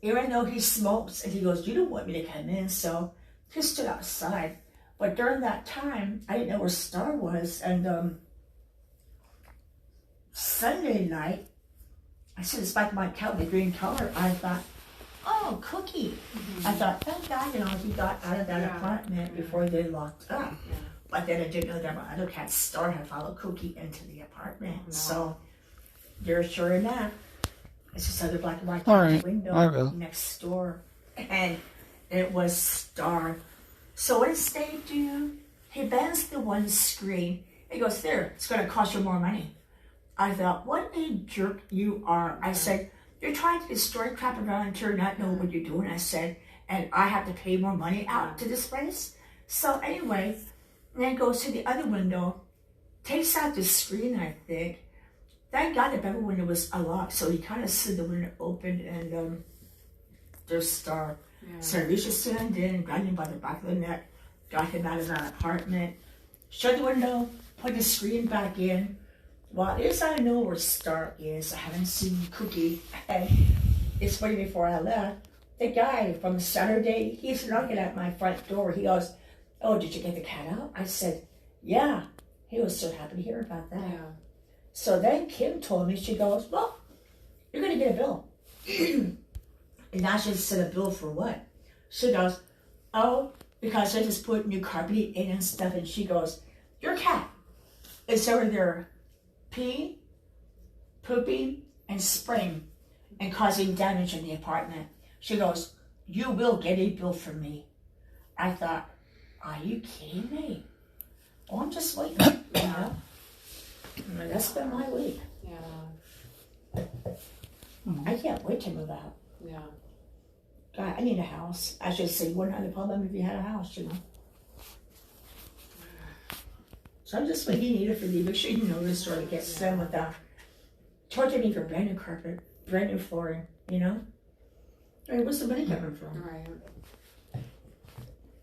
Even though he smokes, and he goes, you don't want me to come in, so he stood outside. But during that time, I didn't know where Star was, and Sunday night, I see this back of my couch, the green color. I thought, oh, Cookie. I thought, thank God, you know, he got out of that apartment before they locked up. But then I didn't know that my other cat, Star, had followed Cookie into the apartment. So, you're sure enough. It's just other black and white window next door. And it was Star. So what does Dave do? He bends the one screen. He goes, there, it's going to cost you more money. I thought, what a jerk you are. I said, you're trying to destroy crap around and turn not know what you're doing. I said, and I have to pay more money out to this place. So anyway, then goes to the other window, takes out the screen, I think. Thank God the better window was unlocked, so he kind of slid the window open, and there's Star. So I reached his hand in, grabbed him by the back of the neck, got him out of that apartment, shut the window, put the screen back in. Well, as I know where Star is, I haven't seen Cookie. And it's funny, before I left, the guy from Saturday, he's knocking at my front door. He goes, oh, did you get the cat out? I said, yeah. He was so happy to hear about that. So then Kim told me, she goes, well, you're going to get a bill. And I should said, a bill for what? She goes, oh, because I just put new carpeting in and stuff. And she goes, your cat is over there peeing, pooping, and spraying and causing damage in the apartment. She goes, you will get a bill from me. I thought, are you kidding me? Oh, I'm just waiting, you know? And that's been my week. I can't wait to move out. God, I need a house. I should say, you wouldn't have a problem if you had a house, you know? So I'm just waiting either for the eviction notice or to get sent with that. Charging me for brand new carpet, brand new flooring, you know? I mean, where's the money coming from?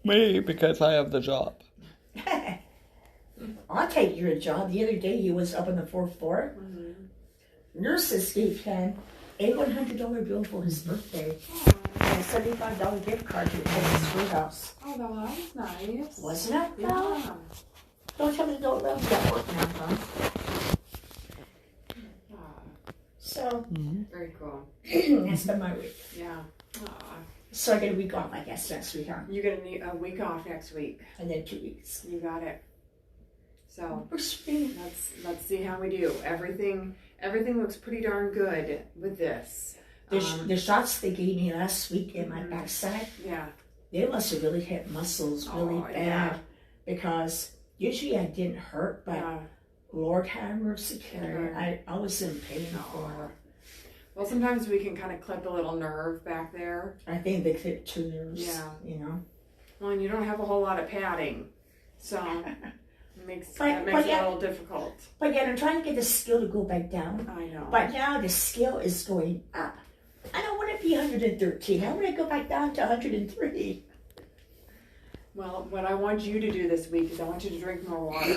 Me, because I have the job. I'll take your job. The other day he was up on the 4th floor. Nurses gave him a $100 bill for his birthday and a $75 gift card to his schoolhouse. Oh, that was nice. Wasn't it? Yeah. Don't tell me you don't love that work now, huh? So, Very cool. that's been my week. So I get a week off, I guess, next week, huh? You get a week off next week. And then 2 weeks. You got it. So let's see how we do. Everything looks pretty darn good with this. The shots they gave me last week in my backside, they must have really hit muscles really bad because usually I didn't hurt, but Lord have mercy, Carrie, I was in pain for. Well, sometimes we can kind of clip a little nerve back there. I think they clip 2 nerves. You know. Well, and you don't have a whole lot of padding, so it makes it a little difficult. But yet I'm trying to get the scale to go back down. I know. But now the scale is going up. I don't want to be 113. I want to go back down to 103. Well, what I want you to do this week is I want you to drink more water.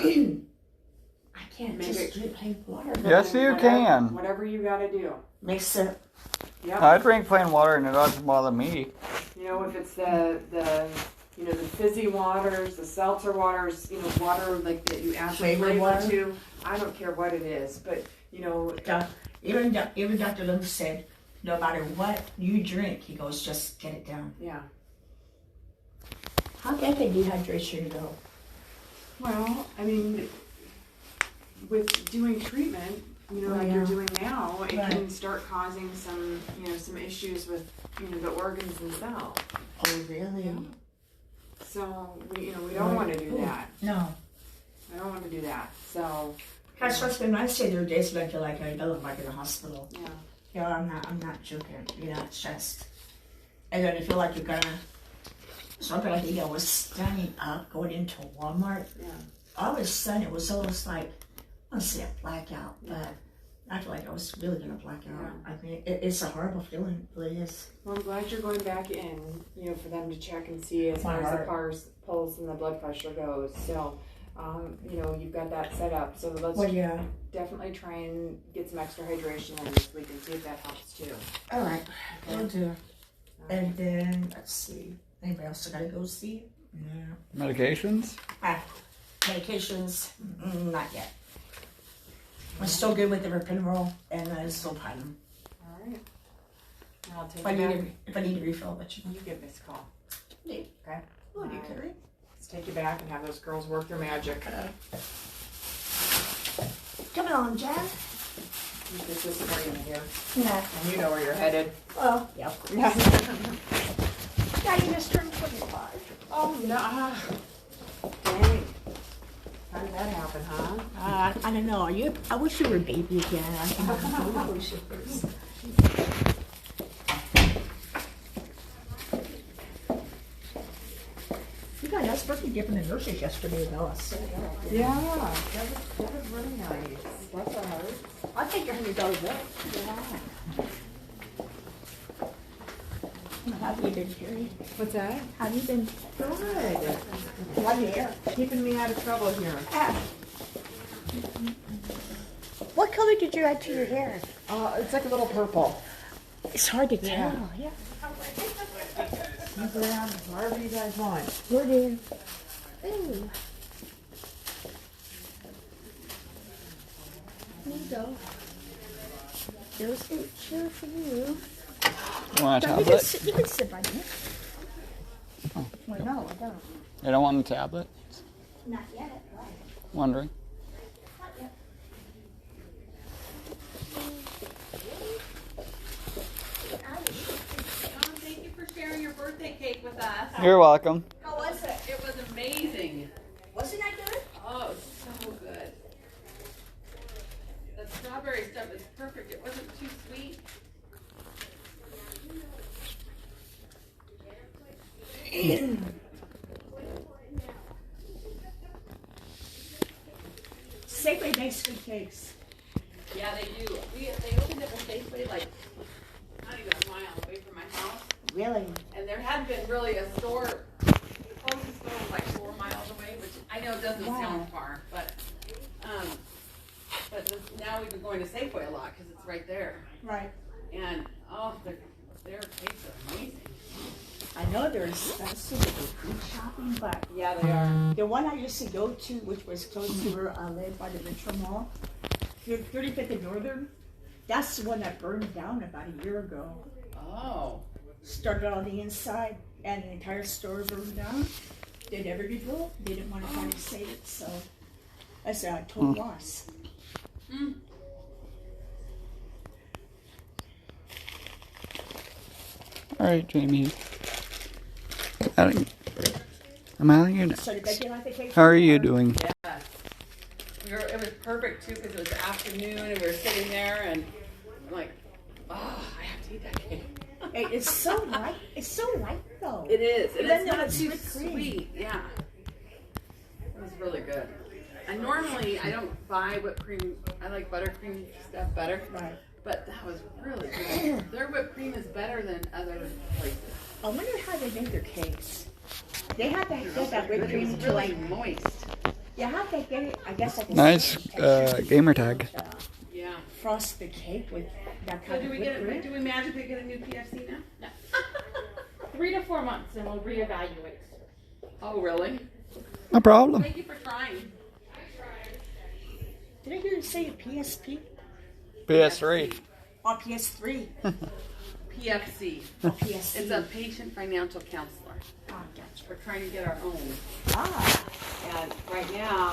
I can't just drink plain water. Yes, you can. Whatever you got to do. Mix it. I drink plain water and it doesn't bother me. You know, if it's the you know, the fizzy waters, the seltzer waters, you know, water like that you add Flavored flavor water? to. I don't care what it is, but you know, Even Dr. Lim said, no matter what you drink, he goes, just get it down. yeah. How can the dehydration go? Well, I mean, with doing treatment, you know, like you're doing now, it can start causing some, you know, some issues with, you know, the organs and cells. Oh, really? Yeah. So, we don't want to do that. No. I don't want to do that. So, That's what's been nice. There are days when I feel like I look like in the hospital. yeah. Yeah, I'm not joking. You know, it's just, and then you feel like you're gonna. Something like I was standing up, going into Walmart. Yeah. All of a sudden, it was almost like, I don't say a blackout, but I feel like I was really gonna black out. Yeah. I mean, it's a horrible feeling. It really is. Well, I'm glad you're going back in, you know, for them to check and see as far as the pulse and the blood pressure goes. So, you know, you've got that set up. So let's definitely try and get some extra hydration in this week and see if that helps too. All right, will do. And then, let's see. Anybody else I gotta go see? No. Medications? Medications, not yet. I'm still good with the Rapinol and the Zolpidem. All right. And I'll take If I need a refill, but you give me a call. Okay. Okay. Oh, you carry? Let's take you back and have those girls work their magic. Come on, Jen. You get this for you here. Yeah. And you know where you're headed. Well, yeah. Yeah, you just turned 25. Oh, no. Dang. How did that happen, huh? I don't know. I wish you were a baby again. I wish you first. You got us birthday gift from the nurses yesterday, though. Yeah, that was really nice. That's all right. I'll take your $100 bill. Yeah. How have you been, Carrie? What's that? How have you been? Good. One year. Keeping me out of trouble here. What color did you add to your hair? It's like a little purple. It's hard to tell. Yeah. Move around wherever you guys want. Where do? Ooh. There you go. There's a chair for you. You want a You tablet? you can sit by me. Oh. Well, no, I don't. You don't want a tablet? Not yet. Wondering. Not yet. Thank you for sharing your birthday cake with us. You're welcome. How was it? It was amazing. Wasn't that good? Oh, it was so good. The strawberry stuff is perfect. It wasn't too sweet. Safeway makes good cakes. Yeah, they do. They opened up a Safeway like not even a mile away from my house, Really? and there hadn't been really a store. The closest store was like 4 miles away, which I know doesn't sound far, but now we've been going to Safeway a lot because it's right there. Right. And their cakes are amazing. I know they're expensive with the food shopping, but Yeah, they are. the one I used to go to, which was close to where I live by the Mitchell Mall, 35th and Northern, that's the one that burned down about a year ago. Oh. Started on the inside, and the entire store burned down. They never rebuilt. They didn't want to try to save it, so that's a total loss. Mm. All right, Jamie. I'm adding you So did they next. get out the cake? How are you doing? Yeah. It was perfect too because it was afternoon and we were sitting there and I'm like, oh, I have to eat that cake. Hey, it's so light. It's so light though. It is. And Even it's though not it's too whipped cream. sweet. Yeah. It was really good. And normally I don't buy whipped cream. I like buttercream stuff better. Right. But that was really good. Their whipped cream is better than other places. I wonder how they make their cakes. They have to get that whipped But it cream was to really like. moist. You have to get it. I guess like a Nice certain gamer tag. Yeah. frost the cake with that So kind do of we whipped cream. do we magically get a new PFC now? No. 3 to 4 months and we'll reevaluate. Oh, really? No problem. Thank you for trying. Did I hear you say PSP? PS3. Or PS3? PFC. Or PSC? It's a patient financial counselor. Oh, gotcha. We're trying to get our own. Ah. And right now,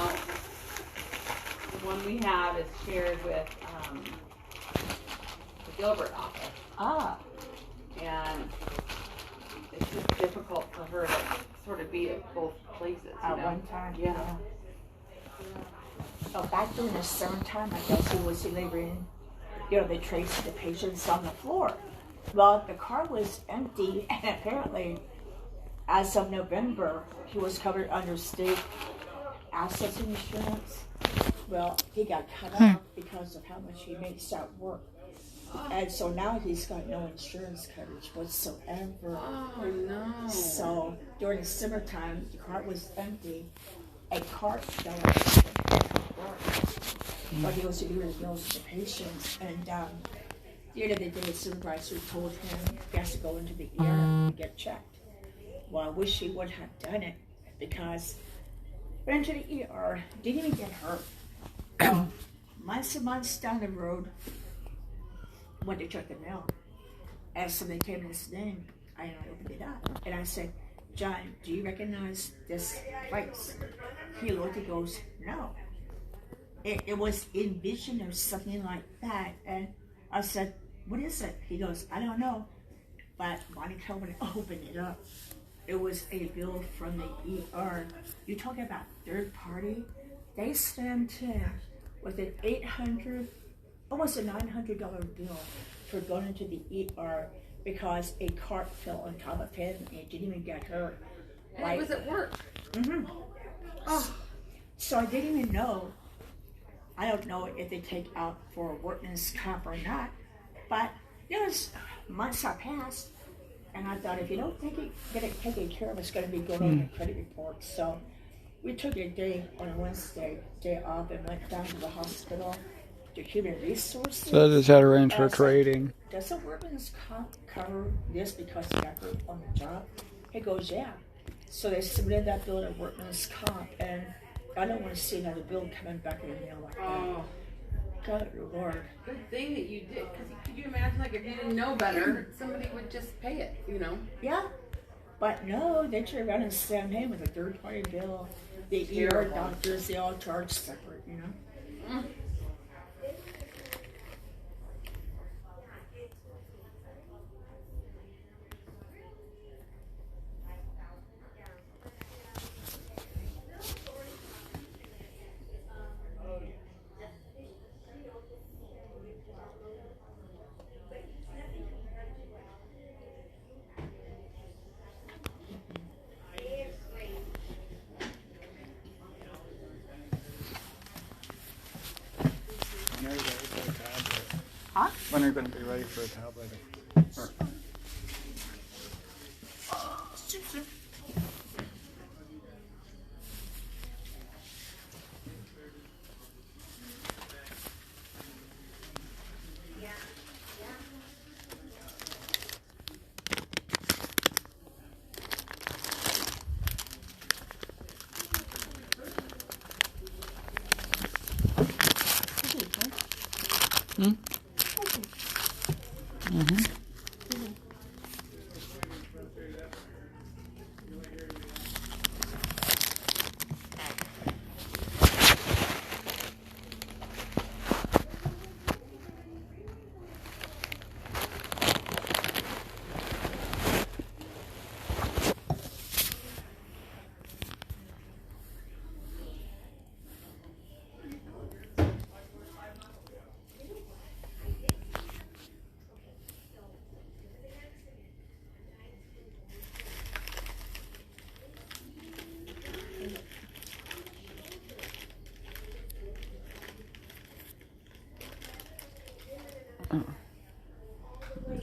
the one we have is shared with the Gilbert office. Ah. And it's just difficult for her to sort of be at both places. At you know? one time? Yeah. Oh, back during the summertime, I guess he was delivering, they traced the patients on the floor. Well, the car was empty, and apparently, as of November, he was covered under state assets insurance. Well, he got cut off because of how much he makes at work. And so now he's got no insurance coverage whatsoever. Oh, no. So during the summertime, the car was empty. A cart fell out. But he was doing his meals to the patients. And the end of the day, the supervisor told him he has to go into the ER and get checked. Well, I wish he would have done it because went into the ER, didn't even get hurt. Months and months down the road, went to check the mail. And somebody came in his name. I opened it up. And I said, John, do you recognize this place? He looked and goes, no. It was Envision or something like that. And I said, what is it? He goes, I don't know. But Monica, when I opened it up, it was a bill from the ER. You're talking about third party? They sent him with an $800, almost a $900 bill for going into the ER because a cart fell on top of him and it didn't even get hurt. And it was at work. Mm-hmm. Oh, so I didn't even know. I don't know if they take out for workman's comp or not, but it was months have passed, and I thought if you don't get it taken care of, it's going to be going on the credit report. So we took a day on a Wednesday, day off, and went down to the hospital to human resources. So does that arrange for trading? Does the workman's comp cover this because he got hurt on the job? He goes, yeah. So they submitted that bill to workman's comp, and I don't want to see another bill coming back in the mail like that. Good Lord. Good thing that you did, because could you imagine, like, if you didn't know better, somebody would just pay it, you know? Yeah. But no, they turned around and slammed him with a third-party bill. The ER doctors, they all charge separate, you know? Mm. Huh? When are you going to be ready for a tablet?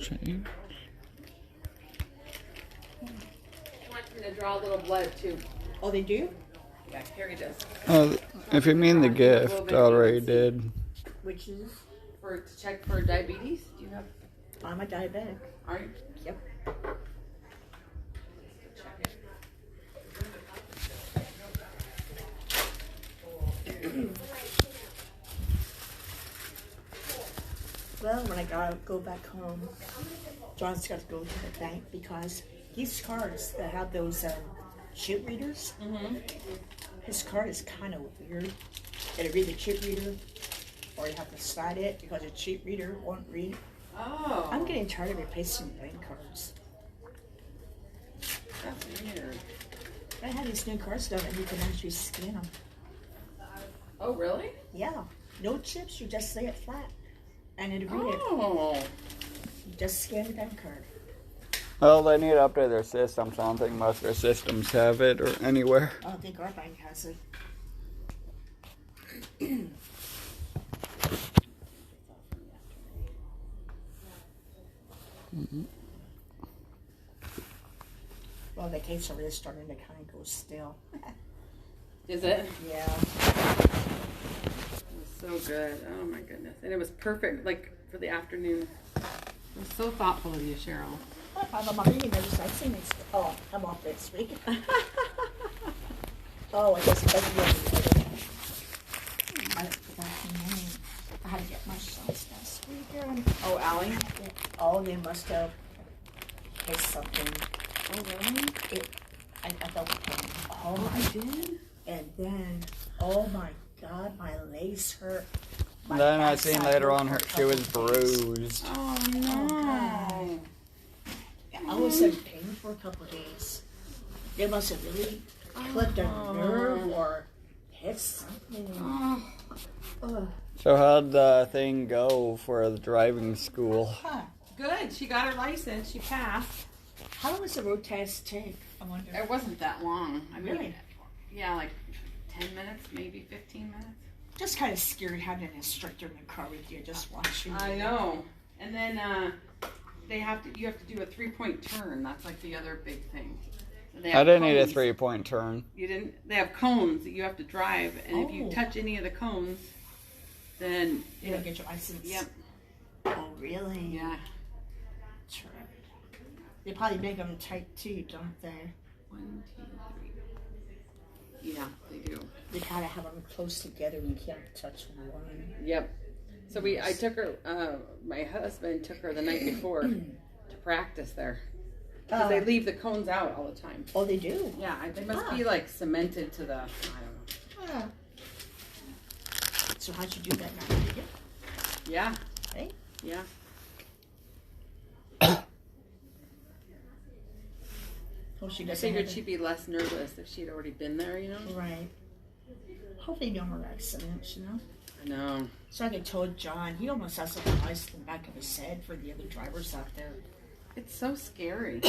She wants me to draw a little blood, too. Oh, they do? Yeah, Carrie does. Oh, if you mean the gift, I already did. Which is? To check for diabetes? Do you have? I'm a diabetic. Are you? Yep. Check it. Well, when I gotta go back home, John's got to go to the bank because these cards that have those chip readers, his card is kind of weird. You gotta read the chip reader, or you have to slide it because the chip reader won't read. Oh. I'm getting tired of replacing bank cards. That's weird. I had these new cards done and you can actually scan them. Oh, really? Yeah. No chips, you just lay it flat. And it'll read it. Oh. You just scan the bank card. Well, they need to update their systems. I don't think most of their systems have it or anywhere. I don't think our bank has it. Well, the case already starting to kind of go stale. Is it? Yeah. It was so good. Oh my goodness. And it was perfect, like, for the afternoon. It was so thoughtful of you, Cheryl. I'm reading this. I've seen this. Oh, I'm off this week. Oh, I guess that's the I forgot the name. I had to get my shots last weekend. Oh, Allie? Yeah. Oh, they must have hit something. Oh, really? I felt the pain. Oh, I did? And then, oh my God, my legs hurt. My Then I backside seen later hurt on for her a she was couple days. bruised. Oh, no. Oh, God. I was in pain for a couple of days. They must have really clipped a nerve or hit something. Ugh. So how'd the thing go for the driving school? Huh. Good. She got her license. She passed. How long does the road test take? I wonder. It wasn't that long. I mean, Really? yeah, like 10 minutes, maybe 15 minutes. Just kind of scared having an instructor in the car with you, just watching. I know. And then you have to do a 3-point turn. That's like the other big thing. They I have didn't need a cones. 3-point turn. You didn't. They have cones that you have to drive, and if you Oh. touch any of the cones, then You don't get your license. Yep. Oh, really? Yeah. Sure. They probably make them tight too, don't they? 1, 2, 3. Yeah, they do. They kind of have them close together and you can't touch one. Yep. So I took her. My husband took her the night before to practice there. Because they leave the cones out all the time. Oh, they do? Yeah, they must be like cemented to the. I don't know. So how'd you do that now? Did you? Yeah. Hey? Yeah. Oh, she I doesn't figured have she'd be less nervous if she'd already been there, you know? Right. Hopefully no more accidents, you know? I know. So like I told John, he almost has something nice in the back of his head for the other drivers out there. It's so scary.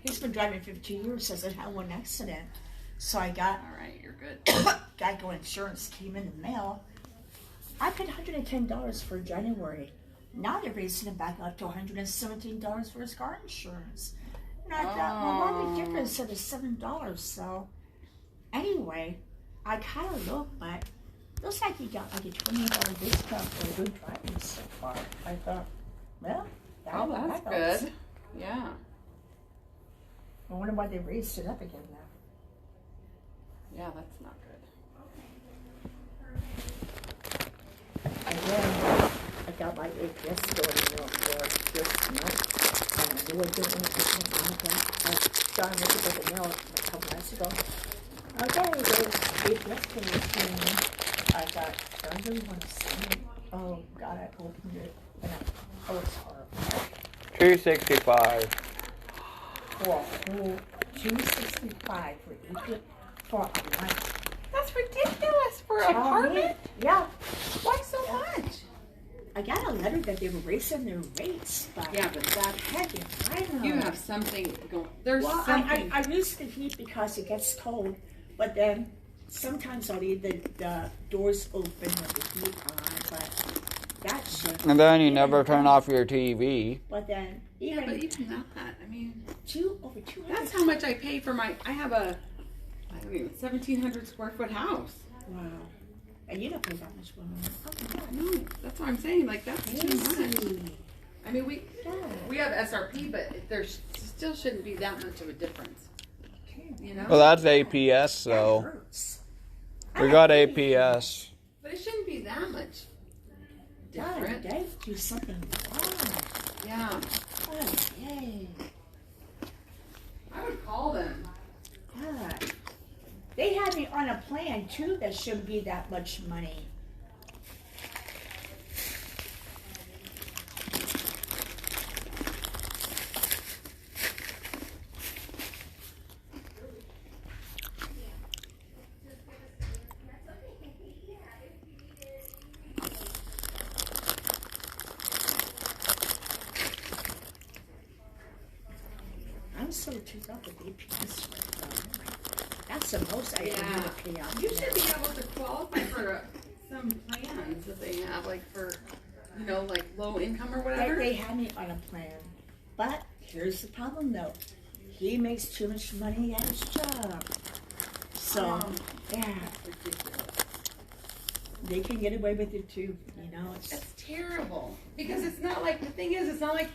He's been driving 15 years, hasn't had one accident. So I got All right, you're good. Geico insurance came in the mail. I paid $110 for January. Now they're raising it back up to $117 for his car insurance. And I thought, well, what the difference of the $7? So anyway, I kind of looked, but looks like he got like a $20 discount for good driving so far. I thought, well, That's good. Yeah. I wonder why they raised it up again now. Yeah, that's not good. And then I got my APS story mail for this month. And I knew I didn't want to put my John went to get the mail a couple nights ago. Okay, there's APS came in. I thought, I really want to see it. Oh, God, I opened it. And oh, it's horrible. $265. For a whole $265 for a month. That's ridiculous for an apartment. Yeah. Why so much? I got a letter that they were raising their rates, but Yeah, but that heck is right. You have something going. There's Well, something. I use the heat because it gets cold, but then sometimes I'll leave the doors open with the heat on, but that's just. And then you never turn off your TV. But then Yeah, but even not that. I mean, over 200. that's how much I pay for my. I have a 1,700 square foot house. Wow. And you don't pay that much money. No, that's what I'm saying. Like that's too much. Easy. I mean, we have SRP, but there still shouldn't be that much of a difference. You know. Well, that's APS, That so hurts. we got APS. But it shouldn't be that much God, different. they do something wrong. Yeah. Oh, yay. I would call them. God. They had me on a plan too that shouldn't be that much money. I'm so took up with APS. That's the most I can ever pay out. You should be able to qualify for some plans that they have, like for, you know, like low income or whatever. They had me on a plan. But here's the problem though. He makes too much money at his job. So, yeah. They can get away with it too, you know. That's terrible. Because it's not like, the thing is, it's not like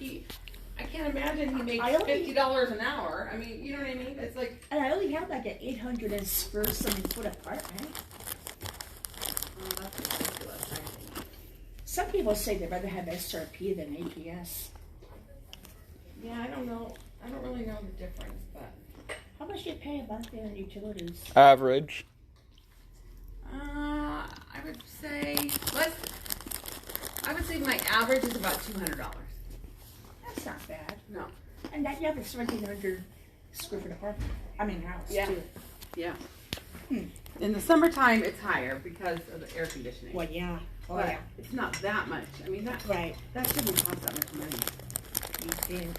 I can't imagine he makes I only- $50 an hour. I mean, you know what I mean? It's like, And I only have like an 800 and spur something foot apartment. oh, that's ridiculous. I think. Some people say they'd rather have SRP than APS. Yeah, I don't know. I don't really know the difference, but. How much do you pay a month on utilities? Average. I would say, I would say my average is about $200. That's not bad. No. And that you have a 1,700 square foot apartment. I mean house Yeah. too. Yeah. In the summertime, it's higher because of the air conditioning. Well, yeah. Oh, But yeah. it's not that much. I mean, that shouldn't cost that much money. You think?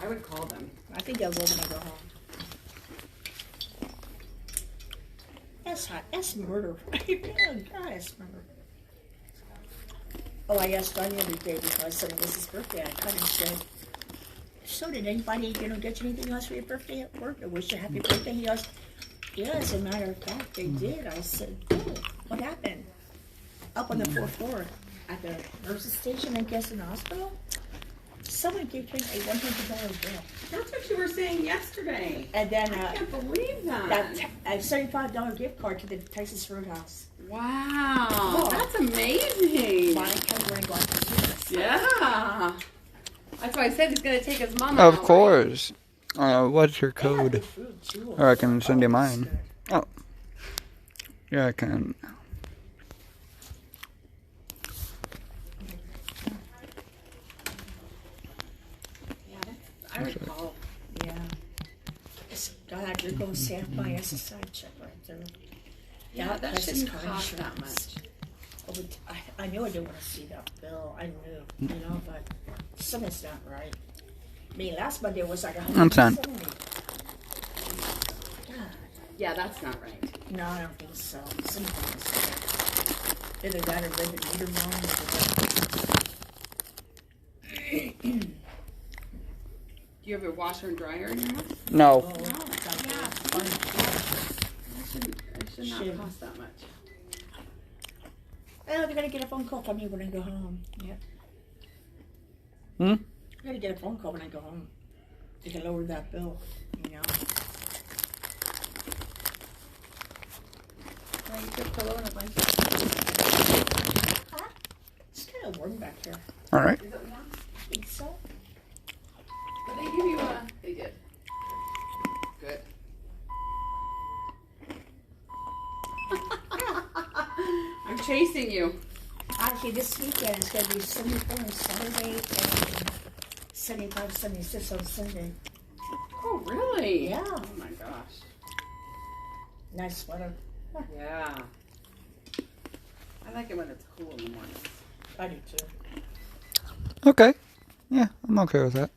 I would call them. I think they'll go when I go home. That's hot. That's murder. Oh, God, that's murder. Oh, I asked Don the other day because it was his birthday. I kind of said, so did anybody, get you anything else for your birthday at work? I wish you a happy birthday. He goes, yeah, as a matter of fact, they did. I said, oh, what happened? Up on the 4th floor at the nurse's station, I guess, in the hospital. Someone gave him a $100 bill. That's what you were saying yesterday. And then I can't believe that. a $75 gift card to the Texas Roadhouse. Wow. Oh. That's amazing. Monica wearing glasses. Yeah. That's why I said he's going to take his mama Of out, right? course. What's your They have code? good food, too. Or I can send you Oh, mine. it's good. Oh. Yeah, I can. Yeah, I would call. Yeah. God, you're going to save my SSI check right there. Yeah, that plus his shouldn't car cost that insurance. much. Oh, but I knew I didn't want to see that bill. I knew, you know, but something's not right. I mean, last Monday was like That's not- 170. God. Yeah, that's not right. No, I don't think so. Something's either that or read the meter wrong. Do you have a washer and dryer in your house? No. Oh, Yeah. It should not Should. cost that much. oh, they're gonna get a phone call from me when I go home. Yep. Hmm? I'm gonna get a phone call when I go home. They can lower that bill, you know. Well, you could pillow and a blanket. Huh? It's kind of warm back here. All right. Is it warm? I think so. But they give you a. They did. Good. I'm chasing you. Actually, this weekend it's gonna be 74 on Saturday and 75, 76 on Sunday. Oh, really? Yeah. Oh my gosh. Nice sweater. Yeah. I like it when it's cool in the morning. I do too. Okay. Yeah, I'm okay with that.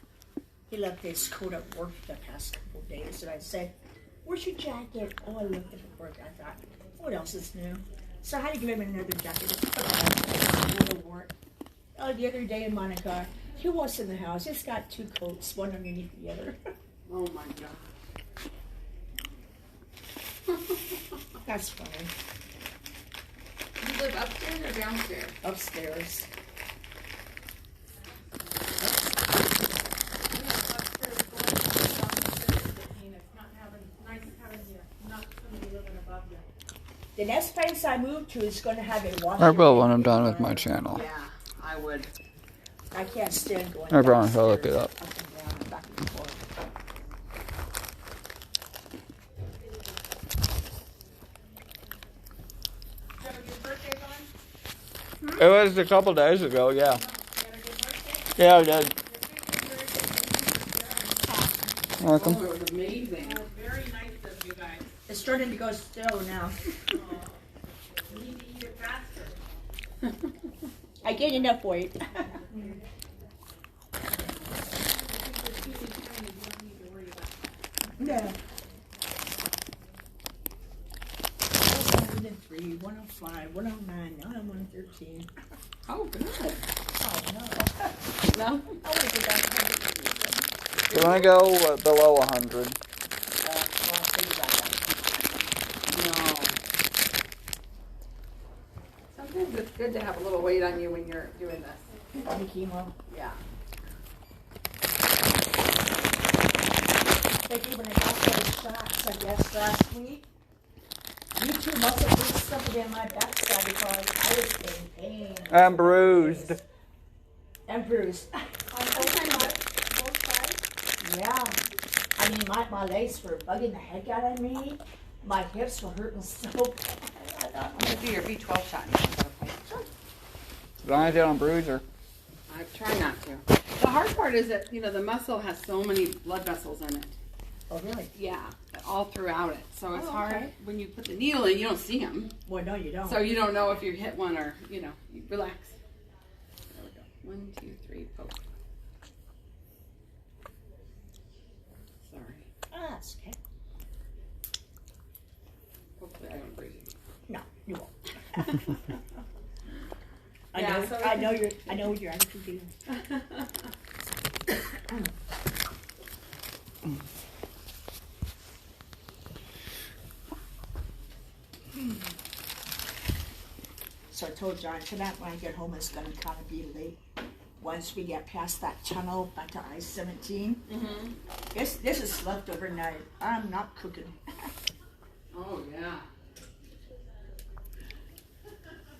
He left his coat at work the past couple of days, and I said, "Where's your jacket?" Oh, I left it at work. I thought, what else is new? So I had to give him another jacket. Oh, the other day in Monica, he was in the house. He's got two coats, one underneath the other. Oh my gosh. That's funny. You live upstairs or downstairs? Upstairs. The next place I move to is going to have a wash. I will when I'm done with my channel. Yeah, I would. I can't stand going I promise I'll look it downstairs, up. and down and back and forth. It was a couple days ago, yeah. Yeah, I did. Welcome. Oh, it was amazing. Very nice of you guys. It's starting to go slow now. You need to eat it faster. I gained enough weight. Yeah. 103, 105, 109, now I'm 113. Oh, good. Oh no. No? I want to go back to 100. You want to go below 100? Well, I'll think about that. No. Sometimes it's good to have a little weight on you when you're doing this. Any chemo? Yeah. Like when I got those shots, I guess, last week, you two must have put something in my backside because I was in pain. I'm bruised. And bruised. On both sides. Yeah. I mean, my legs were bugging the heck out of me. My hips were hurting so bad. I'm going to do your B12 shot. As long as you don't bruise her. I try not to. The hard part is that, you know, the muscle has so many blood vessels in it. Oh, really? Yeah, all throughout it. So it's Oh, hard okay. when you put the needle in, you don't see them. Well, no, you don't. So you don't know if you hit one or, you know, you relax. There we go. 1, 2, 3, poke. Sorry. Ah, that's okay. Hopefully I don't bruise you. No, you won't. Yeah, so I know what your attitude is. So I told John tonight when I get home it's going to kind of be late. Once we get past that tunnel back to I-17. Mm-hmm. This is leftover night. I'm not cooking. Oh, yeah.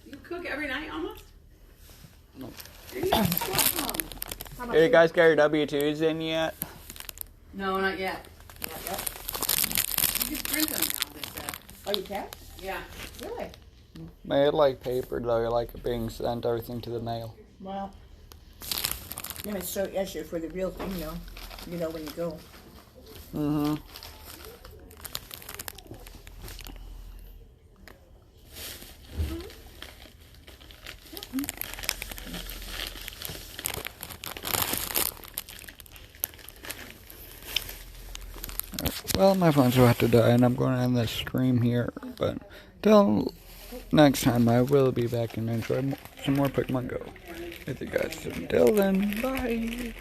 You cook every night almost? No. Wow. Did you guys get your W-2s in yet? No, not yet. Not yet. You can print them now, they said. Oh, you can? Yeah. Really? Made like paper though, you like it being sent everything to the mail. Well, yeah, it's so easier for the real thing, though. You know when you go. Mm-hmm. Well, my phone's about to die, and I'm going to end this stream here. But till next time, I will be back and enjoy some more Pokemon Go with you guys. Until then, bye.